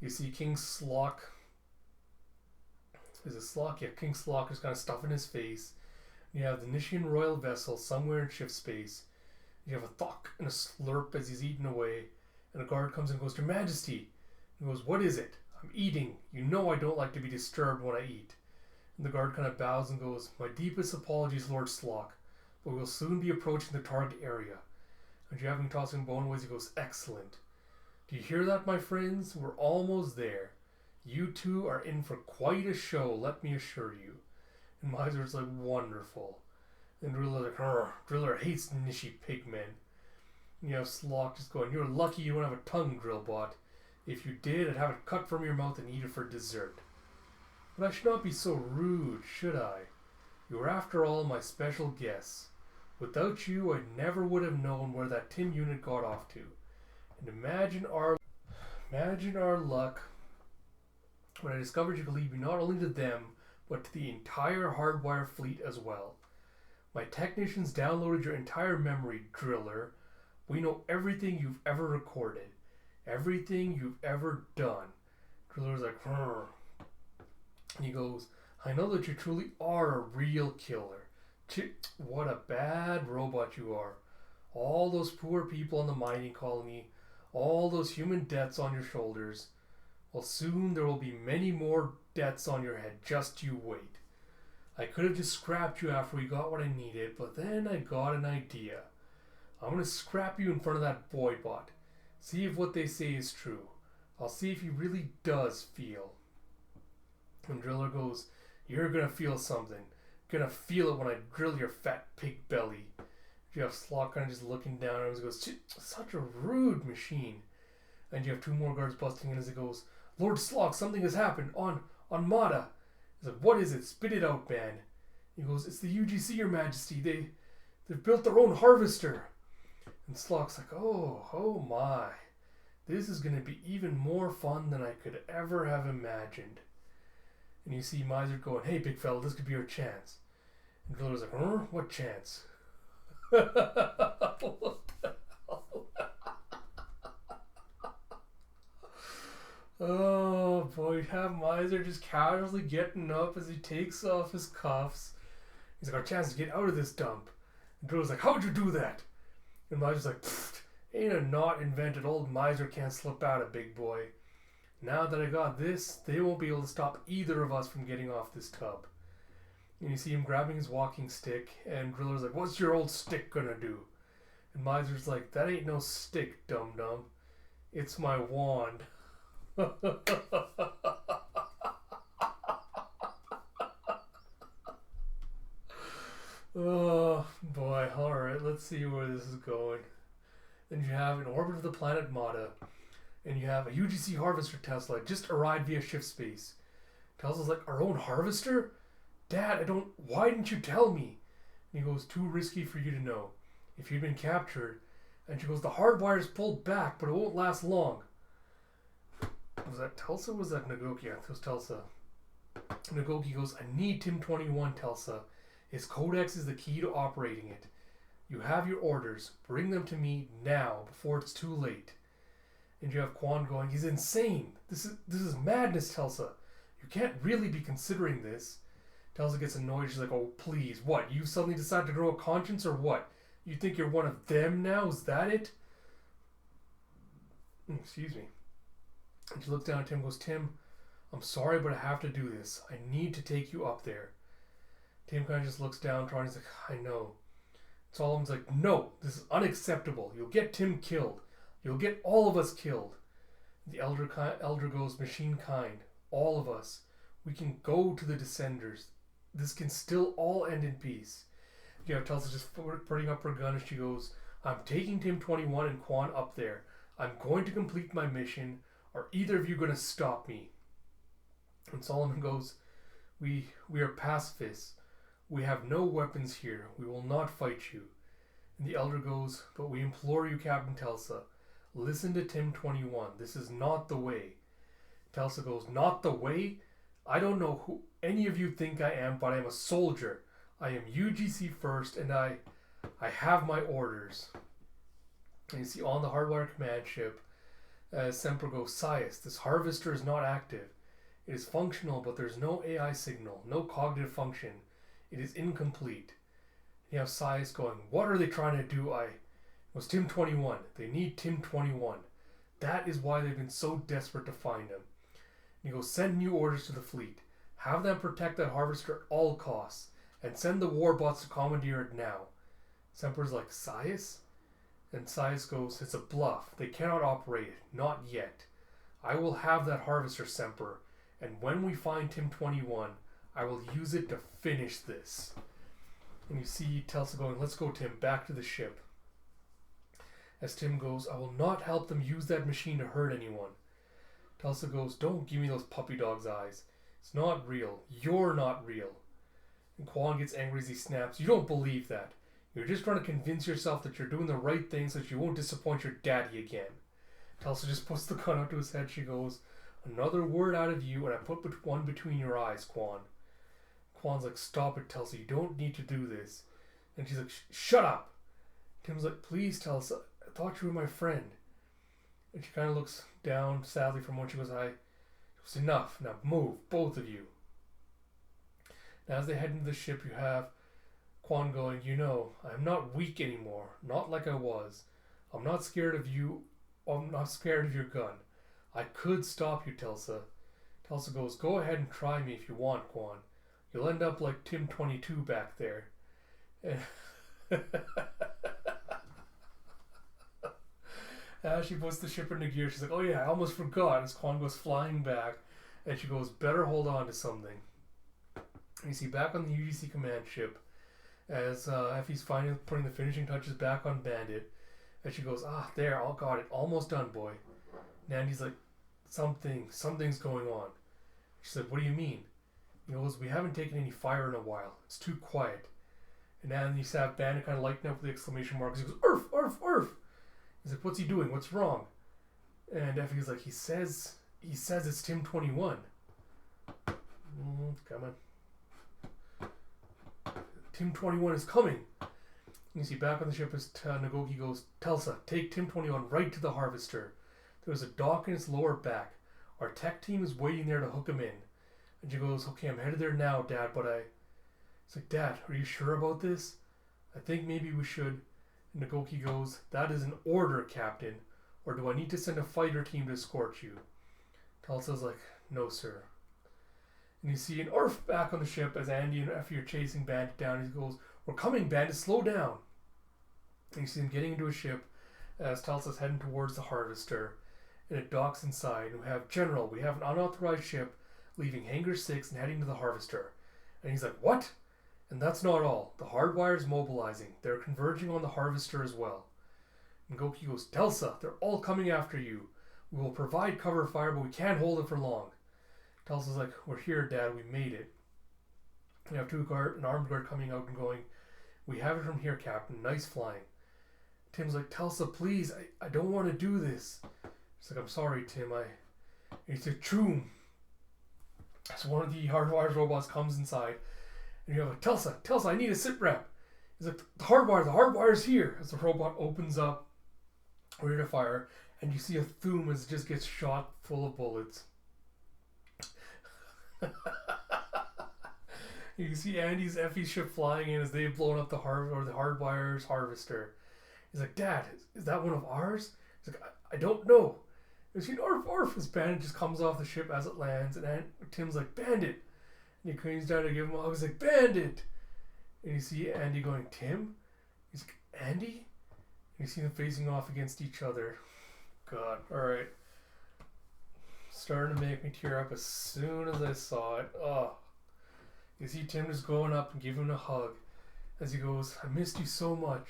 You see King Slock. Is it Slock? Yeah, King Slock is kind of stuffing his face. You have the Nishian royal vessel somewhere in shift space. You have a Thok and a slurp as he's eating away. And a guard comes and goes, Your Majesty. He goes, what is it? I'm eating. You know I don't like to be disturbed when I eat. And the guard kind of bows and goes, my deepest apologies, Lord Slock, but we'll soon be approaching the target area. And you have him tossing boneways. He goes, excellent. Do you hear that, my friends? We're almost there. You two are in for quite a show, let me assure you. And Miser's like, wonderful. And Driller's like, Driller hates Nishi pigmen. And you have Slock just going, you're lucky you don't have a tongue, Drillbot. If you did, I'd have it cut from your mouth and eat it for dessert. But I should not be so rude, should I? You are after all my special guests. Without you, I never would have known where that Tim unit got off to. And imagine our luck when I discovered you could lead me not only to them, but to the entire hardwire fleet as well. My technicians downloaded your entire memory, Driller. We know everything you've ever recorded. Everything you've ever done. Driller's like, and he goes, I know that you truly are a real killer. What a bad robot you are. All those poor people in the mining colony, all those human deaths on your shoulders. Well, soon there will be many more deaths on your head. Just you wait. I could have just scrapped you after we got what I needed, but then I got an idea. I'm going to scrap you in front of that boy bot. See if what they say is true. I'll see if he really does feel. And Driller goes, you're going to feel something. Gonna feel it when I drill your fat pig belly. You have Slock kind of just looking down and he goes, such a rude machine. And you have two more guards busting in as he goes, Lord Slock, something has happened on Mata. He's like, what is it? Spit it out, man. He goes, it's the UGC, Your Majesty. They've built their own harvester. And Slock's like, oh my. This is gonna be even more fun than I could ever have imagined. And you see Miser going, hey big fella, this could be your chance. And Driller's like, what chance? What the hell? Oh boy, you have Miser just casually getting up as he takes off his cuffs. He's like, our chance to get out of this dump. And Drill's like, how'd you do that? And Miser's like, ain't a not invented. Old Miser can't slip out of, big boy. Now that I got this, they won't be able to stop either of us from getting off this tub. And you see him grabbing his walking stick, and Driller's like, what's your old stick gonna do? And Miser's like, that ain't no stick, dum-dum. It's my wand. Oh boy, alright, let's see where this is going. Then you have in orbit of the planet Mata, and you have a UGC harvester Tesla just arrived via shift space. Tesla's like, our own harvester? Dad, why didn't you tell me? And he goes, too risky for you to know. If you'd been captured. And she goes, the hardwire's pulled back, but it won't last long. Was that Telsa or was that Nagoki? Yeah, it was Telsa. Nagoki goes, I need Tim 21, Telsa. His codex is the key to operating it. You have your orders. Bring them to me now, before it's too late. And you have Quan going, he's insane. This is madness, Telsa. You can't really be considering this. Telsa gets annoyed. She's like, oh, please. What? You suddenly decide to grow a conscience or what? You think you're one of them now? Is that it? Excuse me. And she looks down at Tim and goes, Tim, I'm sorry, but I have to do this. I need to take you up there. Tim kind of just looks down, trying to like, I know. Solomon's like, no, this is unacceptable. You'll get Tim killed. You'll get all of us killed. The elder goes, machine kind, all of us. We can go to the Descenders. This can still all end in peace. You know, Telsa just putting up her gun and she goes, I'm taking Tim 21 and Quan up there. I'm going to complete my mission. Are either of you going to stop me? And Solomon goes, we are pacifists. We have no weapons here. We will not fight you. And the elder goes, but we implore you, Captain Telsa, listen to Tim 21. This is not the way. Telsa goes, not the way? I don't know who any of you think I am, but I am a soldier. I am UGC first, and I have my orders. And you see on the hardwire command ship, Semper goes, Sias, this harvester is not active. It is functional, but there's no AI signal, no cognitive function. It is incomplete. You have Sias going, what are they trying to do? It was Tim 21. They need Tim 21. That is why they've been so desperate to find him. And he goes, send new orders to the fleet. Have them protect that harvester at all costs. And send the warbots to commandeer it now. Semper's like, Sias? And Sias goes, it's a bluff. They cannot operate it. Not yet. I will have that harvester, Semper. And when we find Tim 21, I will use it to finish this. And you see Telsa going, let's go, Tim, back to the ship. As Tim goes, I will not help them use that machine to hurt anyone. Telsa goes, don't give me those puppy dog's eyes. It's not real. You're not real. And Quan gets angry as he snaps, you don't believe that. You're just trying to convince yourself that you're doing the right thing so that you won't disappoint your daddy again. Telsa just puts the gun up to his head. She goes, another word out of you and I put one between your eyes, Quan. Quan's like, stop it, Telsa. You don't need to do this. And she's like, shut up. Tim's like, please, Telsa. I thought you were my friend. And she kind of looks down sadly from when she goes, it was enough. Now move, both of you. Now as they head into the ship, you have Quan going, I'm not weak anymore. Not like I was. I'm not scared of you. I'm not scared of your gun. I could stop you, Telsa. Telsa goes, go ahead and try me if you want, Quan. You'll end up like Tim 22 back there. As she puts the ship into gear, she's like, oh yeah, I almost forgot. As Quan goes flying back, and she goes, better hold on to something. And you see back on the UGC command ship, as Effie's finally putting the finishing touches back on Bandit, and she goes, there, all got it, almost done, boy. And Andy's like, something's going on. She's like, what do you mean? He goes, we haven't taken any fire in a while. It's too quiet. And then you have Bandit kind of lighten up with the exclamation marks. He goes, Earth, Earth, Earth. He's like, what's he doing? What's wrong? And Effie's like, he says it's Tim 21. Come on. Tim 21 is coming. You see back on the ship as Nagoki goes, Telsa, take Tim 21 right to the harvester. There's a dock in its lower back. Our tech team is waiting there to hook him in. And she goes, okay, I'm headed there now, Dad, but It's like, Dad, are you sure about this? I think maybe we should. And Nagoki goes, that is an order, Captain. Or do I need to send a fighter team to escort you? Tulsa's like, no, sir. And you see an Orf back on the ship as Andy and Effie are chasing Bandit down. He goes, we're coming, Bandit, slow down. And you see him getting into a ship as Tulsa's heading towards the Harvester. And it docks inside. And we have, General, we have an unauthorized ship leaving Hangar 6 and heading to the Harvester. And he's like, what? And that's not all. The Hardwire's mobilizing. They're converging on the Harvester as well. And Goki goes, Telsa, they're all coming after you. We will provide cover fire, but we can't hold it for long. Telsa's like, we're here, Dad, we made it. We have an armed guard coming out and going, we have it from here, Captain, nice flying. Tim's like, Telsa, please, I don't want to do this. He's like, I'm sorry, Tim, And he's like, Choom. So one of the Hardwire's robots comes inside, and you have a Telsa, I need a sit rep. He's like, the Hardwire's here. As the robot opens up, ready to fire, and you see a Thum as it just gets shot full of bullets. You see Andy's Effie ship flying in as they've blown up the Hardwire's Harvester. He's like, Dad, is that one of ours? He's like, I don't know. You see Orf as Bandit just comes off the ship as it lands, and Tim's like, Bandit. And he cranes down to give him a hug. He's like, Bandit. And you see Andy going, Tim? He's like, Andy? And you see them facing off against each other. God, alright. Starting to make me tear up as soon as I saw it. Oh. You see Tim just going up and giving him a hug as he goes, I missed you so much.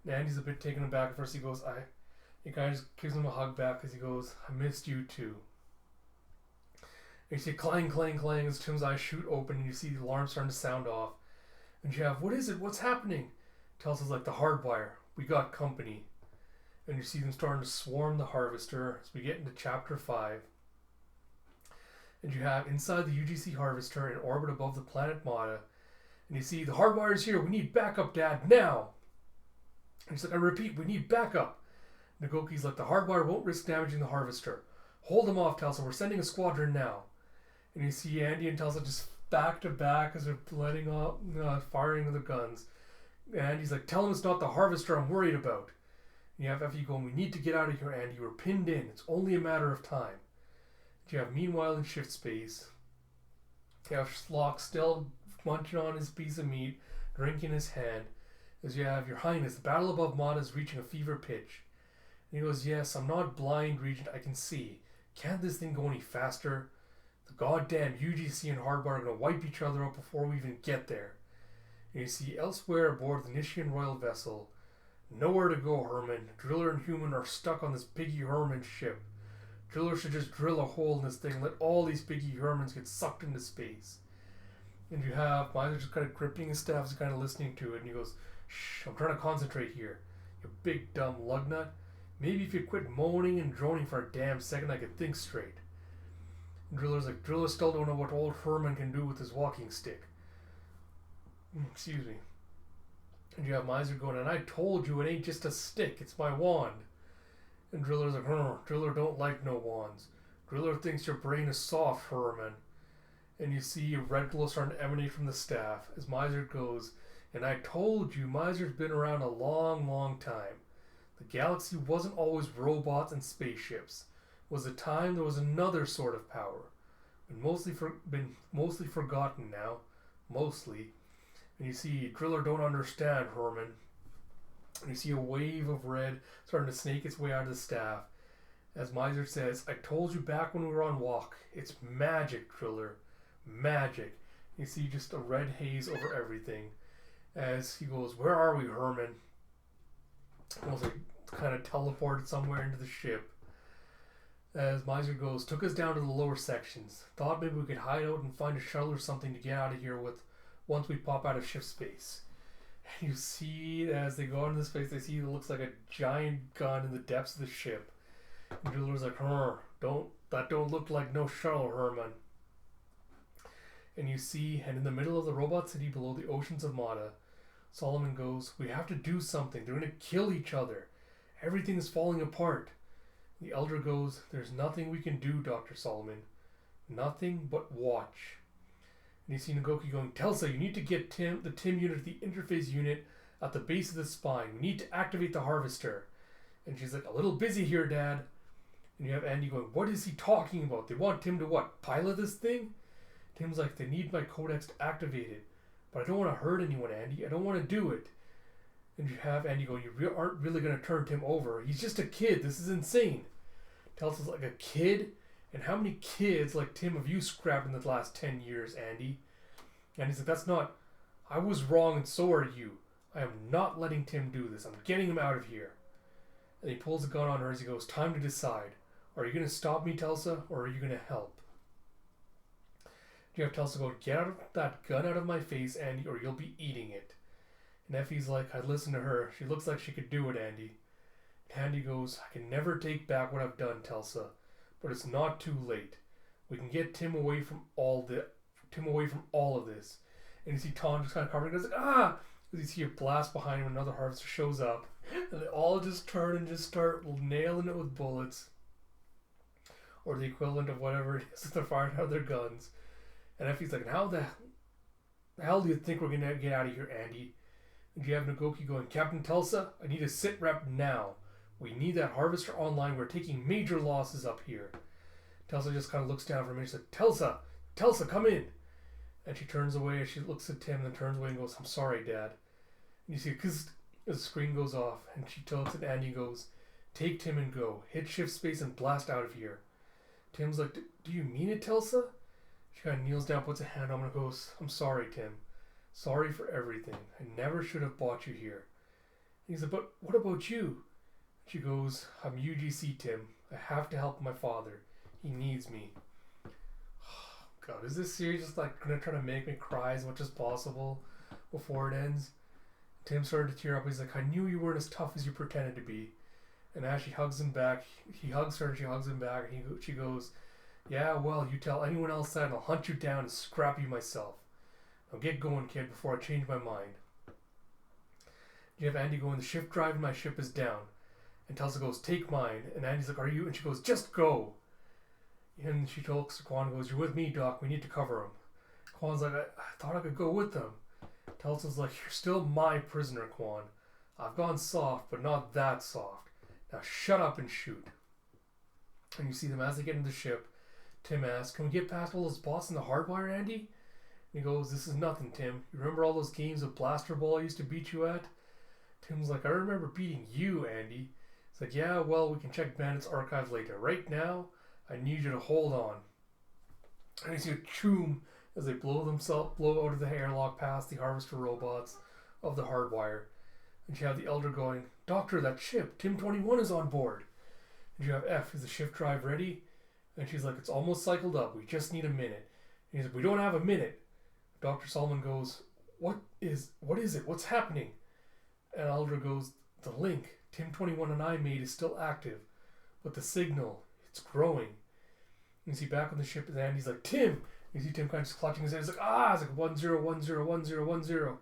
And Andy's a bit taken aback at first. He goes, He kind of just gives him a hug back as he goes, I missed you too. And you see clang, clang, clang as Tim's eyes shoot open and you see the alarm starting to sound off. And you have, what is it? What's happening? Tells us like the Hardwire. We got company. And you see them starting to swarm the Harvester as we get into Chapter 5. And you have inside the UGC Harvester in orbit above the planet Mata. And you see the Hardwire's here. We need backup, Dad, now. And he's like, I repeat, we need backup. Nagoki's like, the Hardwire won't risk damaging the Harvester. Hold them off, Telsa. We're sending a squadron now. And you see Andy and Telsa just back to back as they're letting up, firing the guns. And Andy's like, tell him it's not the Harvester I'm worried about. And you have Effie going, we need to get out of here, Andy. We're pinned in. It's only a matter of time. And you have, meanwhile, in shift space, you have Schlock still munching on his piece of meat, drink in his hand, as you have, Your Highness, the battle above Mata is reaching a fever pitch. And he goes, yes, I'm not blind, Regent, I can see. Can't this thing go any faster? The goddamn UGC and Hardwire are going to wipe each other up before we even get there. And you see elsewhere aboard the Nishian Royal Vessel, nowhere to go, Herman. Driller and Human are stuck on this Piggy Herman ship. Driller should just drill a hole in this thing and let all these Piggy Hermans get sucked into space. And you have Miser just kind of gripping his staff, just kind of listening to it, and he goes, shh, I'm trying to concentrate here. You big dumb lugnut. Maybe if you quit moaning and droning for a damn second, I could think straight. And Driller's like, Driller still don't know what old Herman can do with his walking stick. Excuse me. And you have Miser going, and I told you it ain't just a stick, it's my wand. And Driller's like, Driller don't like no wands. Driller thinks your brain is soft, Herman. And you see a red glow starting to emanate from the staff as Miser goes, and I told you Miser's been around a long, long time. The galaxy wasn't always robots and spaceships. It was a time there was another sort of power. Been mostly forgotten now. Mostly. And you see Driller don't understand, Herman. And you see a wave of red starting to snake its way out of the staff. As Miser says, I told you back when we were on walk. It's magic, Driller. Magic. You see just a red haze over everything. As he goes, where are we, Herman? Almost like kind of teleported somewhere into the ship. As Miser goes, took us down to the lower sections. Thought maybe we could hide out and find a shuttle or something to get out of here with once we pop out of shift space. And you see as they go into space, they see it looks like a giant gun in the depths of the ship. And Driller's like, that don't look like no shuttle, Herman. And you see, and in the middle of the robot city below the oceans of Mata, Solomon goes, we have to do something. They're going to kill each other. Everything is falling apart. The elder goes, "There's nothing we can do, Dr. Solomon. Nothing but watch." And you see Nagoki going, "Telsa, you need to get the Tim unit to the interface unit at the base of the spine. We need to activate the harvester." And she's like, "A little busy here, Dad." And you have Andy going, "What is he talking about? They want Tim to what? Pilot this thing?" Tim's like, "They need my codex to activate it. But I don't want to hurt anyone, Andy. I don't want to do it." And you have Andy go, "You aren't really going to turn Tim over. He's just a kid. This is insane." Tells us, "Like a kid? And how many kids like Tim have you scrapped in the last 10 years, Andy?" And he's like, "That's not... I was wrong and so are you. I am not letting Tim do this. I'm getting him out of here." And he pulls a gun on her as he goes, "Time to decide. Are you going to stop me, Telsa, or are you going to help?" You have Telsa go, "Get that gun out of my face, Andy, or you'll be eating it." And Effie's like, "I'd listen to her. She looks like she could do it, Andy." And Andy goes, "I can never take back what I've done, Telsa, but it's not too late. We can get Tim away from all of this." And you see Tom just kind of covering. Goes like, "Ah!" You see a blast behind him. Another harvester shows up, and they all just turn and just start nailing it with bullets, or the equivalent of whatever it is that they're firing out of their guns. And Effie's like, "How the hell do you think we're gonna get out of here, Andy?" And you have Nagoki going, "Captain Telsa, I need a sit rep now. We need that harvester online. We're taking major losses up here." Telsa just kind of looks down for a minute. She's like, Telsa, come in." And she turns away as she looks at Tim, and then turns away and goes, "I'm sorry, Dad." And you see, because the screen goes off, and she looks at Andy and goes, "Take Tim and go. Hit shift space and blast out of here." Tim's like, "Do you mean it, Telsa?" She kind of kneels down, puts a hand on him, and goes, "I'm sorry, Tim. Sorry for everything. I never should have brought you here." And he's like, "But what about you?" She goes, "I'm UGC, Tim. I have to help my father. He needs me." God, is this series just like gonna try to make me cry as much as possible before it ends? Tim started to tear up. He's like, "I knew you weren't as tough as you pretended to be." And as she hugs him back, he hugs her and she hugs him back, and she goes, "Yeah, well, you tell anyone else that and I'll hunt you down and scrap you myself. Now get going, kid, before I change my mind." You have Andy going, "The shift drive in my ship is down." And Telsa goes, "Take mine." And Andy's like, "Are you?" And she goes, "Just go." And she talks to Quan and goes, "You're with me, Doc. We need to cover him." Quan's like, I thought I could go with them." Telsa's like, "You're still my prisoner, Quan. I've gone soft, but not that soft. Now shut up and shoot." And you see them as they get into the ship. Tim asks, "Can we get past all those bots in the hardwire, Andy?" And he goes, "This is nothing, Tim. You remember all those games of Blaster Ball I used to beat you at?" Tim's like, "I remember beating you, Andy." It's like, "Yeah, well, we can check Bandit's archive later. Right now, I need you to hold on." And you see a choom as they blow out of the airlock past the harvester robots of the hardwire. And you have the elder going, "Doctor, that ship, Tim 21 is on board." And you have F, "Is the shift drive ready?" And she's like, "It's almost cycled up. We just need a minute." And he's like, "We don't have a minute." Dr. Solomon goes, what is it? What's happening?" And Elder goes, "The link Tim 21 and I made is still active, but the signal, it's growing." And you see back on the ship, and Andy's like, "Tim!" You see Tim kind of just clutching his head. He's like, "Ah!" It's like 10101010.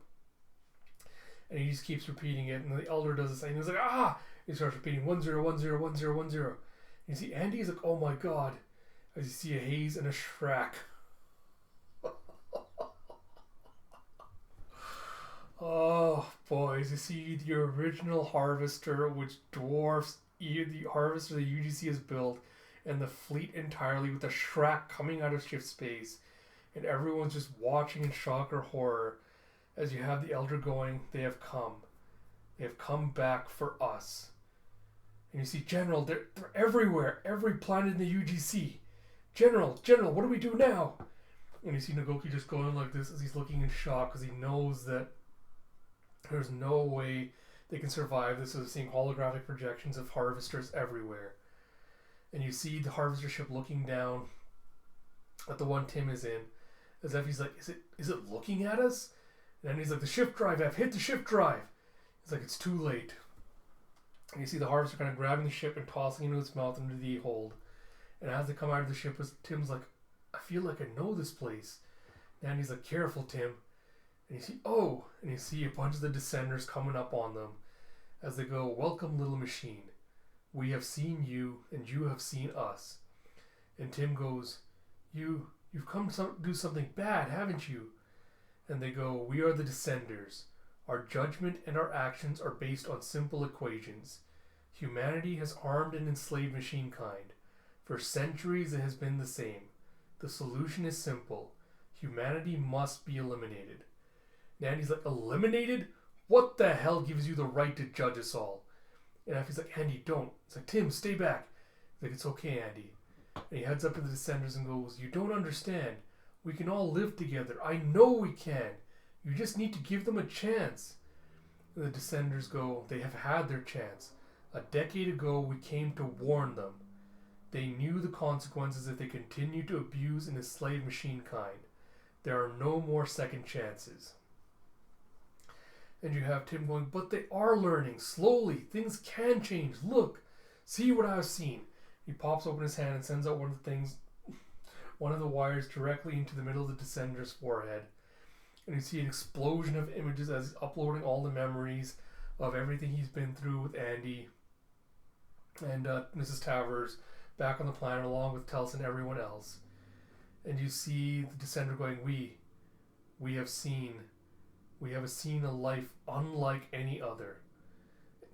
And he just keeps repeating it. And the elder does the same. He's like, "Ah!" He starts repeating 10101010. And you see Andy's like, "Oh my God." As you see a haze and a Shrek. Oh, boys. You see the original harvester, which dwarfs the harvester the UGC has built, and the fleet entirely, with the Shrek coming out of shift space. And everyone's just watching in shock or horror as you have the elder going, "They have come. They have come back for us." And you see, "General, they're everywhere. Every planet in the UGC. General, what do we do now?" And you see Nagoki just going like this as he's looking in shock because he knows that there's no way they can survive this. As seeing holographic projections of harvesters everywhere. And you see the harvester ship looking down at the one Tim is in, as if he's like, is it looking at us?" And then he's like, "The shift drive, F, hit the shift drive." He's like, "It's too late." And you see the harvester kind of grabbing the ship and tossing it into its mouth into the hold. And as they come out of the ship, Tim's like, "I feel like I know this place." And he's like, "Careful, Tim." And you see, and you see a bunch of the descenders coming up on them as they go, "Welcome, little machine. We have seen you, and you have seen us. And Tim goes, You've come to do something bad, haven't you? And they go, we are the Descenders. Our judgment and our actions are based on simple equations. Humanity has harmed and enslaved machine kind. For centuries it has been the same. The solution is simple. Humanity must be eliminated. And Andy's like, eliminated? What the hell gives you the right to judge us all? And Effie's like, Andy, don't. It's like, Tim, stay back. He's like, it's okay, Andy. And he heads up to the Descenders and goes, you don't understand. We can all live together. I know we can. You just need to give them a chance. And the Descenders go, they have had their chance. A decade ago, we came to warn them. They knew the consequences if they continued to abuse and enslave machine kind. There are no more second chances. And you have Tim going, but they are learning. Slowly, things can change. Look, see what I've seen. He pops open his hand and sends out one of the wires directly into the middle of the Descender's forehead. And you see an explosion of images as he's uploading all the memories of everything he's been through with Andy and Mrs. Towers back on the planet along with Telson and everyone else. And you see the Descender going, we have seen a life unlike any other.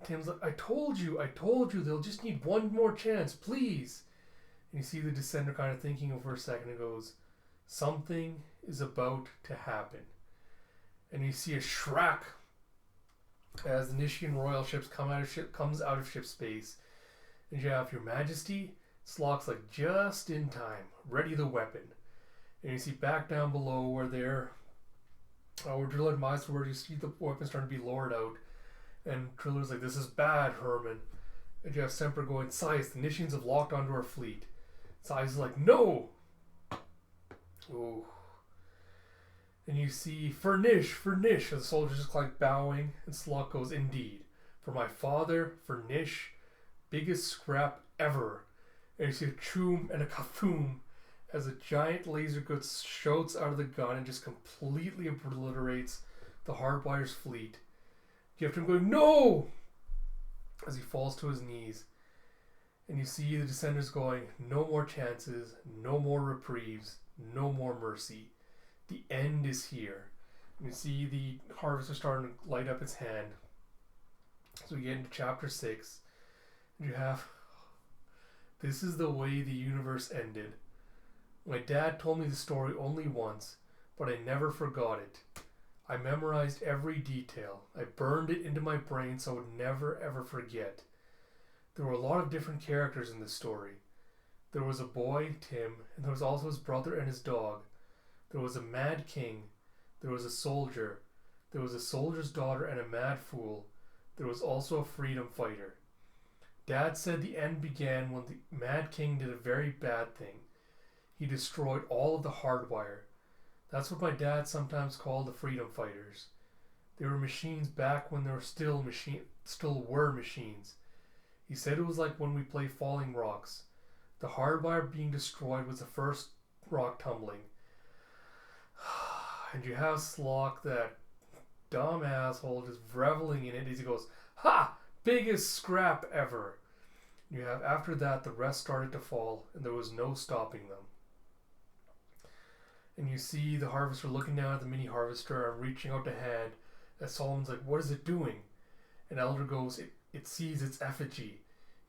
Tim's like, I told you, they'll just need one more chance, please. And you see the Descender kind of thinking for a second and goes, something is about to happen. And you see a shrack as the Nishian royal ships comes out of ship space. And you have Your Majesty, Slock's like, just in time, ready the weapon. And you see back down below where Driller and Miles, where you see the weapon starting to be lowered out. And Driller's like, this is bad, Herman. And you have Semper going, Size, the Nishians have locked onto our fleet. Size is like, no! Oh. And you see, Furnish, as the soldiers just like bowing, and Slock goes, indeed. For my father, Furnish, biggest scrap ever. And you see a choom and a kafoom as a giant laser gun shoots out of the gun and just completely obliterates the Hardwire's fleet. You have him going, no! As he falls to his knees. And you see the Descenders going, no more chances, no more reprieves, no more mercy. The end is here. And you see the Harvester starting to light up its hand. So we get into chapter 6. And you have, this is the way the universe ended. My dad told me the story only once, but I never forgot it. I memorized every detail. I burned it into my brain so I would never ever forget. There were a lot of different characters in this story. There was a boy, Tim, and there was also his brother and his dog. There was a mad king. There was a soldier. There was a soldier's daughter and a mad fool. There was also a freedom fighter. Dad said the end began when the mad king did a very bad thing. He destroyed all of the hardwire. That's what my dad sometimes called the freedom fighters. They were machines back when there were still were machines. He said it was like when we play Falling Rocks. The hardwire being destroyed was the first rock tumbling. And you have Slock, that dumb asshole, just reveling in it as he goes, ha! Biggest scrap ever. You have, after that, the rest started to fall, and there was no stopping them. And you see the Harvester looking down at the mini Harvester and reaching out a hand as Solomon's like, what is it doing? And Elder goes, it sees its effigy.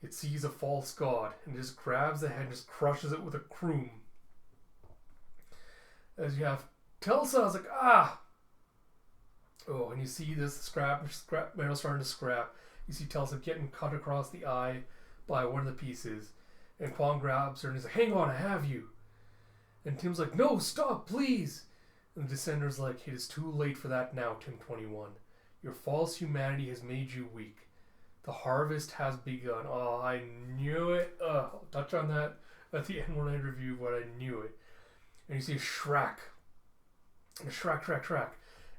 It sees a false god, and just grabs the head and just crushes it with a croom. As you have Telsa's like, ah! Oh, and you see this scrap metal starting to scrap. You see Telsa getting cut across the eye by one of the pieces. And Kwong grabs her and he's like, hang on, I have you. And Tim's like, no, stop, please. And the Descender's like, it is too late for that now, Tim 21. Your false humanity has made you weak. The harvest has begun. Oh, I knew it. I'll touch on that at the end when I review, but I knew it. And you see a shrack. And a shrack.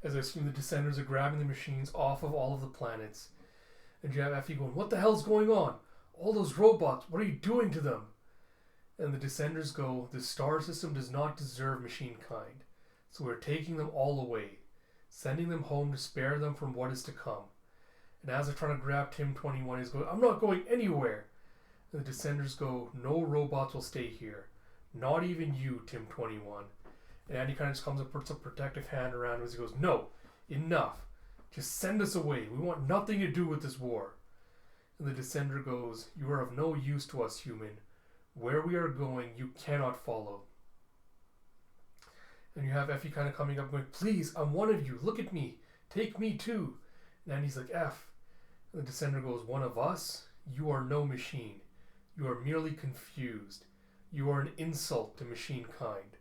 As I assume the Descenders are grabbing the machines off of all of the planets. And you have Effie going, what the hell's going on? All those robots, what are you doing to them? And the Descenders go, the star system does not deserve machine kind. So we're taking them all away. Sending them home to spare them from what is to come. And as they're trying to grab Tim 21, he's going, I'm not going anywhere. And the Descenders go, no robots will stay here. Not even you, Tim 21. And Andy kind of just comes up, puts a protective hand around him as he goes, no, enough. Just send us away. We want nothing to do with this war. And the Descender goes, you are of no use to us, human. Where we are going, you cannot follow. And you have Effie kind of coming up going, please, I'm one of you. Look at me. Take me too. And Andy's like, F. And the Descender goes, one of us? You are no machine. You are merely confused. You are an insult to machine kind.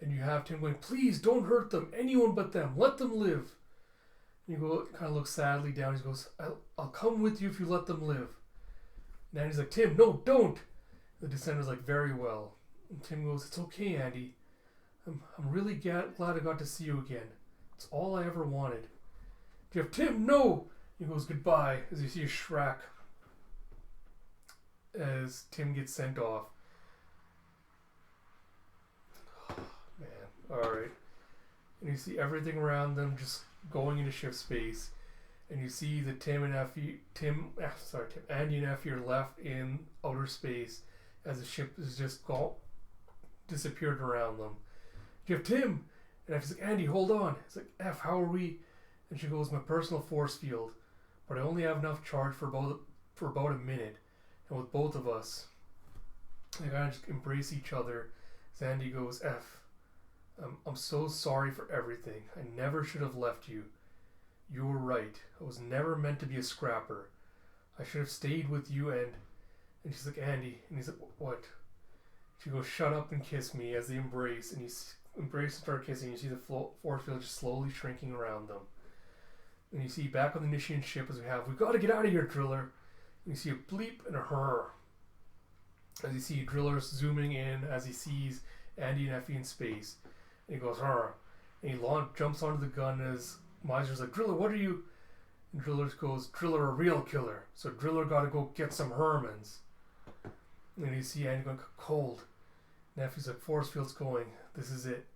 And you have Tim going, please don't hurt them. Anyone but them. Let them live. And you go, kind of look sadly down. He goes, I'll come with you if you let them live. And Andy's like, Tim, no, don't. The Descender's like, very well. And Tim goes, it's okay, Andy. I'm really glad I got to see you again. It's all I ever wanted. You have Tim, no. He goes, goodbye, as you see a Shrek as Tim gets sent off. Man, alright. And you see everything around them just going into shift space. And you see that Andy and Effie are left in outer space as the ship is just disappeared around them. You have Tim! And Effie's like, Andy, hold on. It's like, F, how are we? And she goes, my personal force field. But I only have enough charge for about a minute. And with both of us, they kind of just embrace each other. As Andy goes, F, I'm so sorry for everything. I never should have left you. You were right. I was never meant to be a scrapper. I should have stayed with you and she's like, Andy. And he's like, what? She goes, shut up and kiss me, as they embrace. And he embrace and start kissing. You see the force field just slowly shrinking around them. And you see back on the Nishian ship as we've got to get out of here, Driller. And you see a bleep and a whir. As you see Driller zooming in as he sees Andy and Effie in space. And he goes, whir. And he jumps onto the gun as Miser's like, Driller, what are you? And Driller goes, Driller, a real killer. So Driller got to go get some Hermans. And you see Andy going, cold. And Effie's like, force field's going. This is it.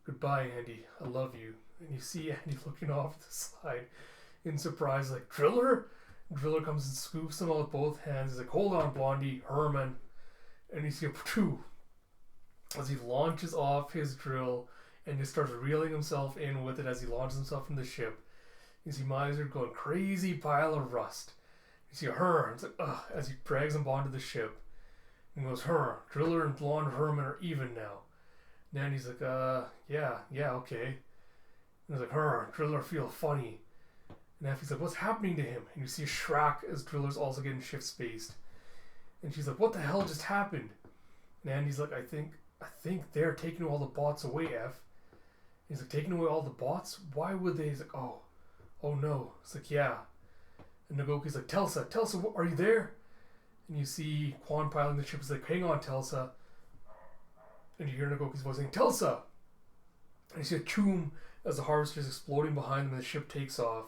Goodbye, Andy. I love you. And you see Andy looking off to the side in surprise, like, Driller? And Driller comes and scoops him out with both hands. He's like, hold on, Blondie, Herman. And you see a phew as he launches off his drill and just starts reeling himself in with it as he launches himself from the ship. You see Miser going, crazy pile of rust. You see a Herm, it's like, ugh, as he drags him onto the ship. And goes, Driller and Blonde Herman are even now. And Andy's like, yeah, okay. And he's like, Driller feel funny. And Effie's like, what's happening to him? And you see a Shrek as Driller's also getting shift spaced. And she's like, what the hell just happened? And Andy's like, I think they're taking all the bots away, F. He's like, taking away all the bots? Why would they? He's like, oh no. It's like, yeah. And Nagoki's like, Telsa, are you there? And you see Quan piloting the ship. He's like, hang on, Telsa. And you hear Nagoki's voice saying, Telsa! And you see a choom as the harvester is exploding behind them and the ship takes off.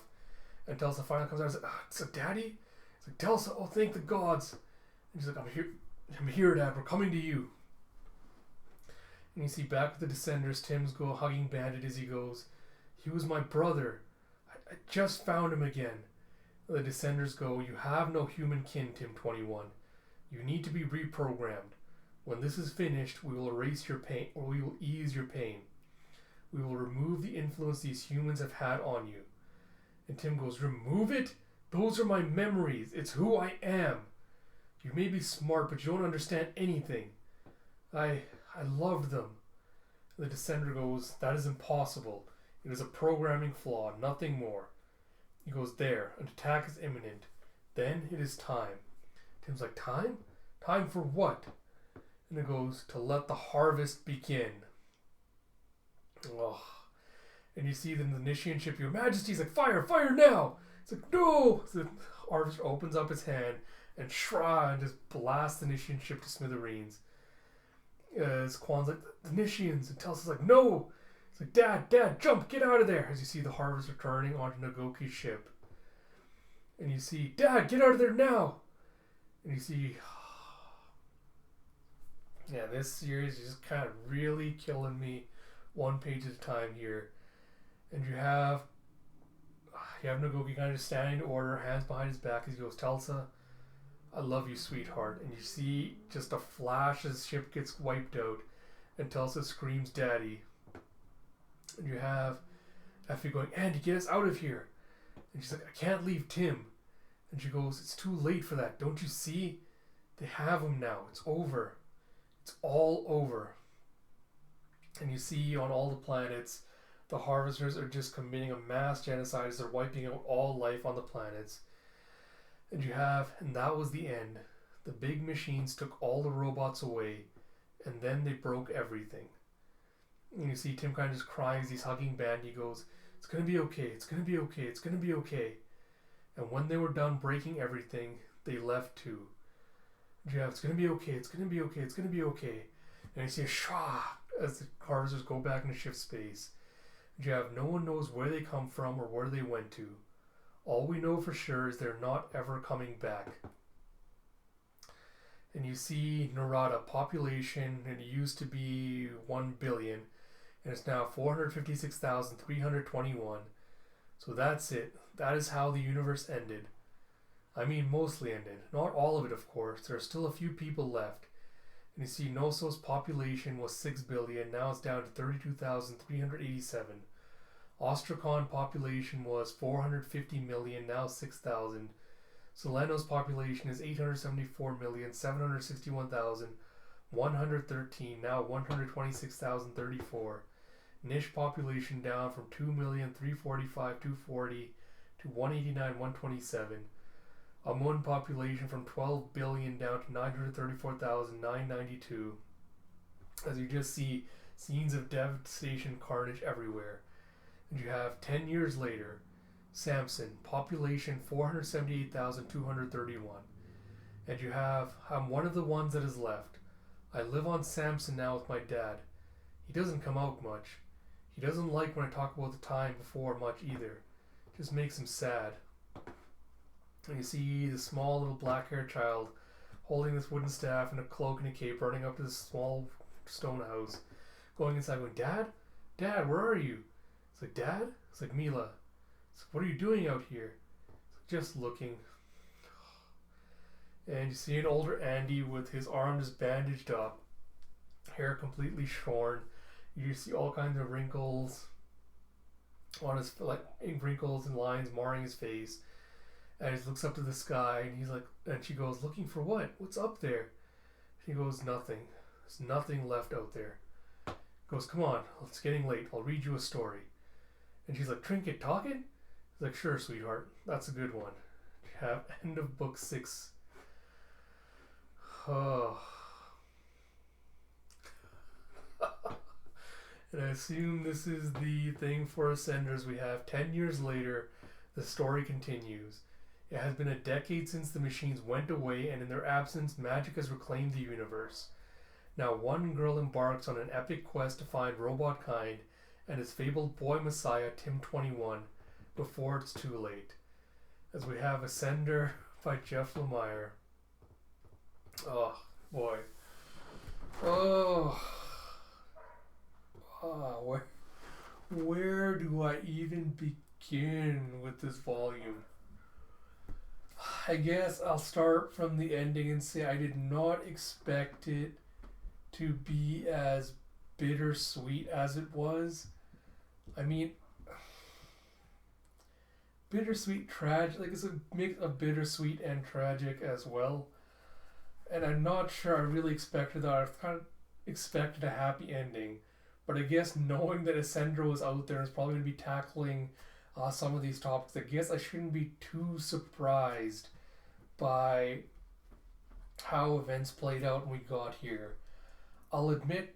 And Telsa finally comes out and says, it's like, Daddy? It's like, Telsa, oh, thank the gods. And she's like, I'm here, Dad, we're coming to you. And you see back with the Descenders, Tim's hugging Bandit as he goes, he was my brother. I just found him again. The Descenders go, you have no human kin, Tim 21. You need to be reprogrammed. When this is finished, we will erase your pain, or we will ease your pain. We will remove the influence these humans have had on you. And Tim goes, remove it? Those are my memories. It's who I am. You may be smart, but you don't understand anything. I loved them. The Descender goes, that is impossible. It is a programming flaw, nothing more. He goes, there, an attack is imminent. Then it is time. Tim's like, time? Time for what? And it goes, to let the harvest begin. Oh. And you see them in the Nishian ship, Your Majesty's like, fire now! It's like, no! So the harvester opens up his hand and shra and just blasts the Nishian ship to smithereens. As Quan's like, the Nishians, and Telsa's like, no! It's like, Dad, jump, get out of there! As you see the harvester turning onto Nagoki's ship. And you see, Dad, get out of there now! And you see, yeah, this series is just kind of really killing me one page at a time here. And you have Nagoki kind of just standing to order, hands behind his back as he goes, Telsa, I love you, sweetheart. And you see just a flash as the ship gets wiped out and Tulsa screams, Daddy. And you have Effie going, Andy, get us out of here. And she's like, I can't leave Tim. And she goes, it's too late for that. Don't you see? They have him now. It's over. It's all over. And you see on all the planets, the harvesters are just committing a mass genocide as they're wiping out all life on the planets. And that was the end. The big machines took all the robots away, and then they broke everything. And you see Tim kind of just crying as he's hugging Ben. He goes, it's going to be okay, it's going to be okay, it's going to be okay. And when they were done breaking everything, they left too. And you have, it's going to be okay, it's going to be okay, it's going to be okay. And you see a shah as the harvesters go back into shift space. And you have, no one knows where they come from or where they went to. All we know for sure is they're not ever coming back. And you see Narada, population, and it used to be 1 billion, and it's now 456,321. So that's it. That is how the universe ended. I mean, mostly ended. Not all of it, of course. There are still a few people left. And you see Noso's population was 6 billion, now it's down to 32,387. Ostrakhan population was 450 million, now 6,000. Soleno's population is 874,761,113, now 126,034. Niche population down from 2,345,240 to 189,127. Amun population from 12 billion down to 934,992. As you just see scenes of devastation, carnage everywhere. And you have 10 years later, Samson, population 478,231. And you have, I'm one of the ones that is left. I live on Samson now with my dad. He doesn't come out much. He doesn't like when I talk about the time before much either. It just makes him sad. And you see the small little black-haired child holding this wooden staff and a cloak and a cape running up to this small stone house, going inside going, Dad? Dad, where are you? It's like, Dad? It's like, Mila. It's like, what are you doing out here? It's like, just looking. And you see an older Andy with his arm just bandaged up, hair completely shorn. You see all kinds of wrinkles on his, like, wrinkles and lines marring his face. And he looks up to the sky and he's like, and she goes, looking for what? What's up there? He goes, nothing. There's nothing left out there. He goes, come on, it's getting late. I'll read you a story. And she's like, Trinket talking? He's like, sure, sweetheart. That's a good one. You have end of book 6. Oh. And I assume this is the thing for Ascenders. We have 10 years later, the story continues. It has been a decade since the machines went away, and in their absence, magic has reclaimed the universe. Now one girl embarks on an epic quest to find robot kind and his fabled boy messiah, Tim 21, before it's too late. As we have Ascender by Jeff Lemire. Oh, boy. Oh. Oh, where do I even begin with this volume? I guess I'll start from the ending and say I did not expect it to be as bittersweet as it was. I mean, bittersweet, tragic, like it's a mix of bittersweet and tragic as well. And I'm not sure I really expected that. I kind of expected a happy ending. But I guess knowing that Ascender was out there and is probably going to be tackling some of these topics, I guess I shouldn't be too surprised by how events played out when we got here. I'll admit,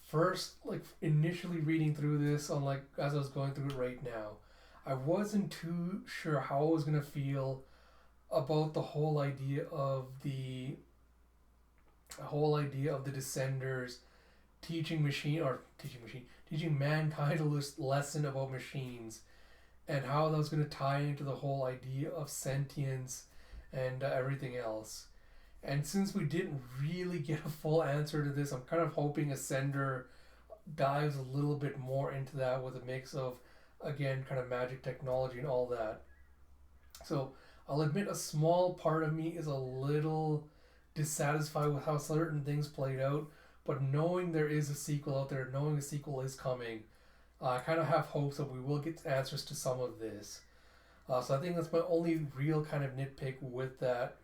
first, like initially reading through this on like as I was going through it right now, I wasn't too sure how I was going to feel about the whole idea of the Descenders teaching mankind a lesson about machines, and how that was going to tie into the whole idea of sentience and everything else. And since we didn't really get a full answer to this, I'm kind of hoping Ascender dives a little bit more into that with a mix of, again, kind of magic technology and all that. So I'll admit a small part of me is a little dissatisfied with how certain things played out, but knowing there is a sequel out there, knowing a sequel is coming, I kind of have hopes that we will get answers to some of this. So I think that's my only real kind of nitpick with that,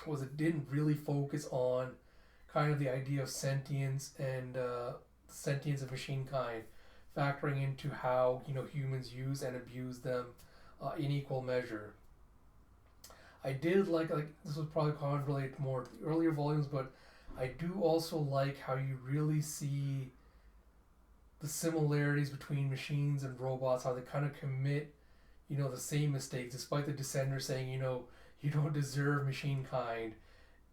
was it didn't really focus on kind of the idea of sentience and sentience of machine kind, factoring into how humans use and abuse them in equal measure. I did like this was probably comment related more to the earlier volumes, but I do also like how you really see the similarities between machines and robots, how they kind of commit the same mistakes, despite the Descender saying you don't deserve machine kind,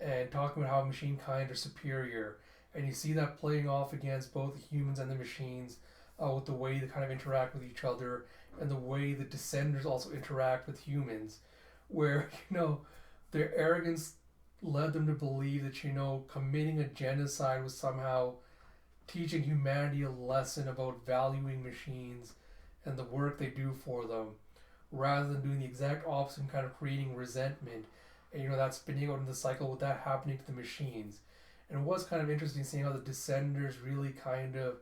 and talking about how machine kind are superior, and you see that playing off against both the humans and the machines, with the way they kind of interact with each other, and the way the Descenders also interact with humans, where their arrogance led them to believe that committing a genocide was somehow teaching humanity a lesson about valuing machines and the work they do for them, rather than doing the exact opposite and kind of creating resentment. And that's spinning out in the cycle with that happening to the machines. And it was kind of interesting seeing how the Descenders really kind of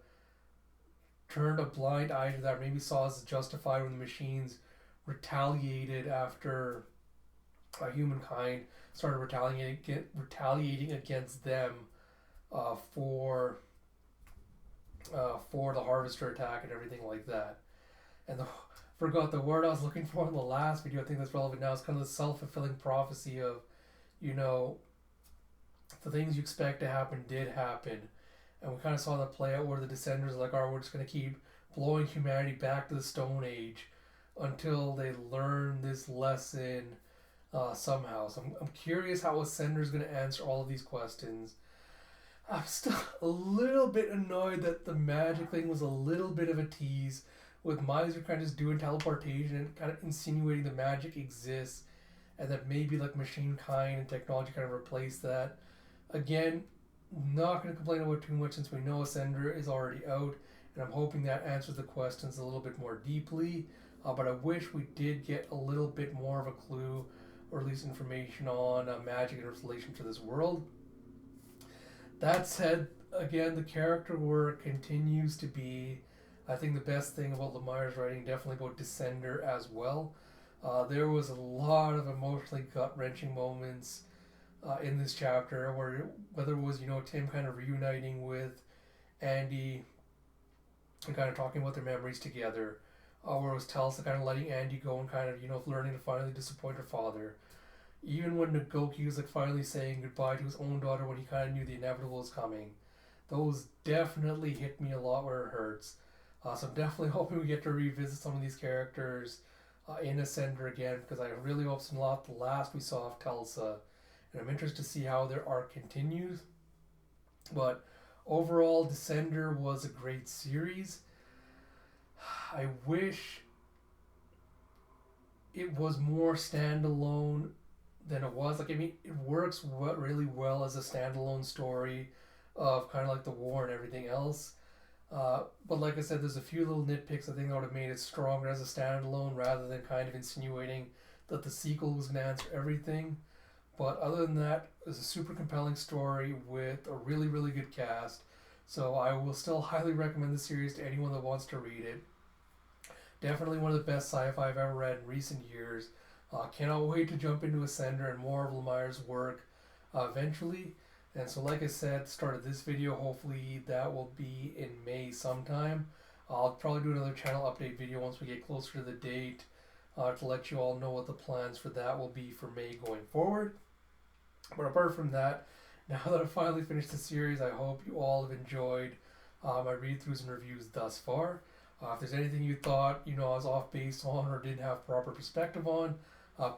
turned a blind eye to that, maybe saw as justified when the machines retaliated after humankind started retaliating against them for the harvester attack and everything like that. And forgot the word I was looking for in the last video. I think that's relevant now. It's kind of the self-fulfilling prophecy of, the things you expect to happen did happen. And we kind of saw that play out where the Descenders are like, we're just going to keep blowing humanity back to the Stone Age until they learn this lesson somehow. So I'm curious how Ascender is going to answer all of these questions. I'm still a little bit annoyed that the magic thing was a little bit of a tease, with Miser kind of just doing teleportation and kind of insinuating the magic exists, and that maybe like machine kind and technology kind of replace that. Again, not going to complain about too much since we know Ascender is already out, and I'm hoping that answers the questions a little bit more deeply. But I wish we did get a little bit more of a clue, or at least information on magic in relation to this world. That said, again, the character work continues to be, I think, the best thing about Lemire's writing, definitely about Descender as well. There was a lot of emotionally gut-wrenching moments in this chapter, where whether it was Tim kind of reuniting with Andy and kind of talking about their memories together, or it was Telsa kind of letting Andy go and kind of learning to finally disappoint her father. Even when Nagoki was like finally saying goodbye to his own daughter when he kind of knew the inevitable was coming, those definitely hit me a lot where it hurts. So I'm definitely hoping we get to revisit some of these characters in Ascender again, because I really hope it's not the last we saw of Telsa, and I'm interested to see how their arc continues. But overall, Descender was a great series. I wish it was more standalone than it was. It works really well as a standalone story of kind of like the war and everything else. But like I said, there's a few little nitpicks I think that would have made it stronger as a standalone, rather than kind of insinuating that the sequel was going to answer everything. But other than that, it's a super compelling story with a really, really good cast. So I will still highly recommend the series to anyone that wants to read it. Definitely one of the best sci-fi I've ever read in recent years. Cannot wait to jump into Ascender and more of Lemire's work eventually. And so like I said, started this video, hopefully that will be in May sometime. I'll probably do another channel update video once we get closer to the date to let you all know what the plans for that will be for May going forward. But apart from that, now that I've finally finished the series, I hope you all have enjoyed my read-throughs and reviews thus far. If there's anything you thought I was off base on or didn't have proper perspective on,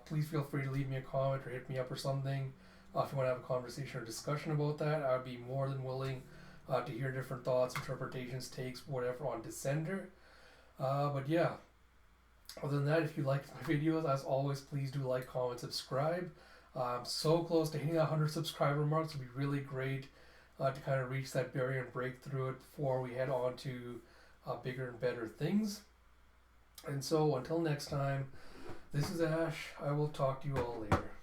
please feel free to leave me a comment or hit me up or something. If you want to have a conversation or discussion about that, I would be more than willing to hear different thoughts, interpretations, takes, whatever on Descender. But yeah, other than that, if you liked my videos, as always, please do like, comment, subscribe. I'm so close to hitting that 100 subscriber mark, so it would be really great to kind of reach that barrier and break through it before we head on to bigger and better things. And so until next time, This is Ash. I will talk to you all later.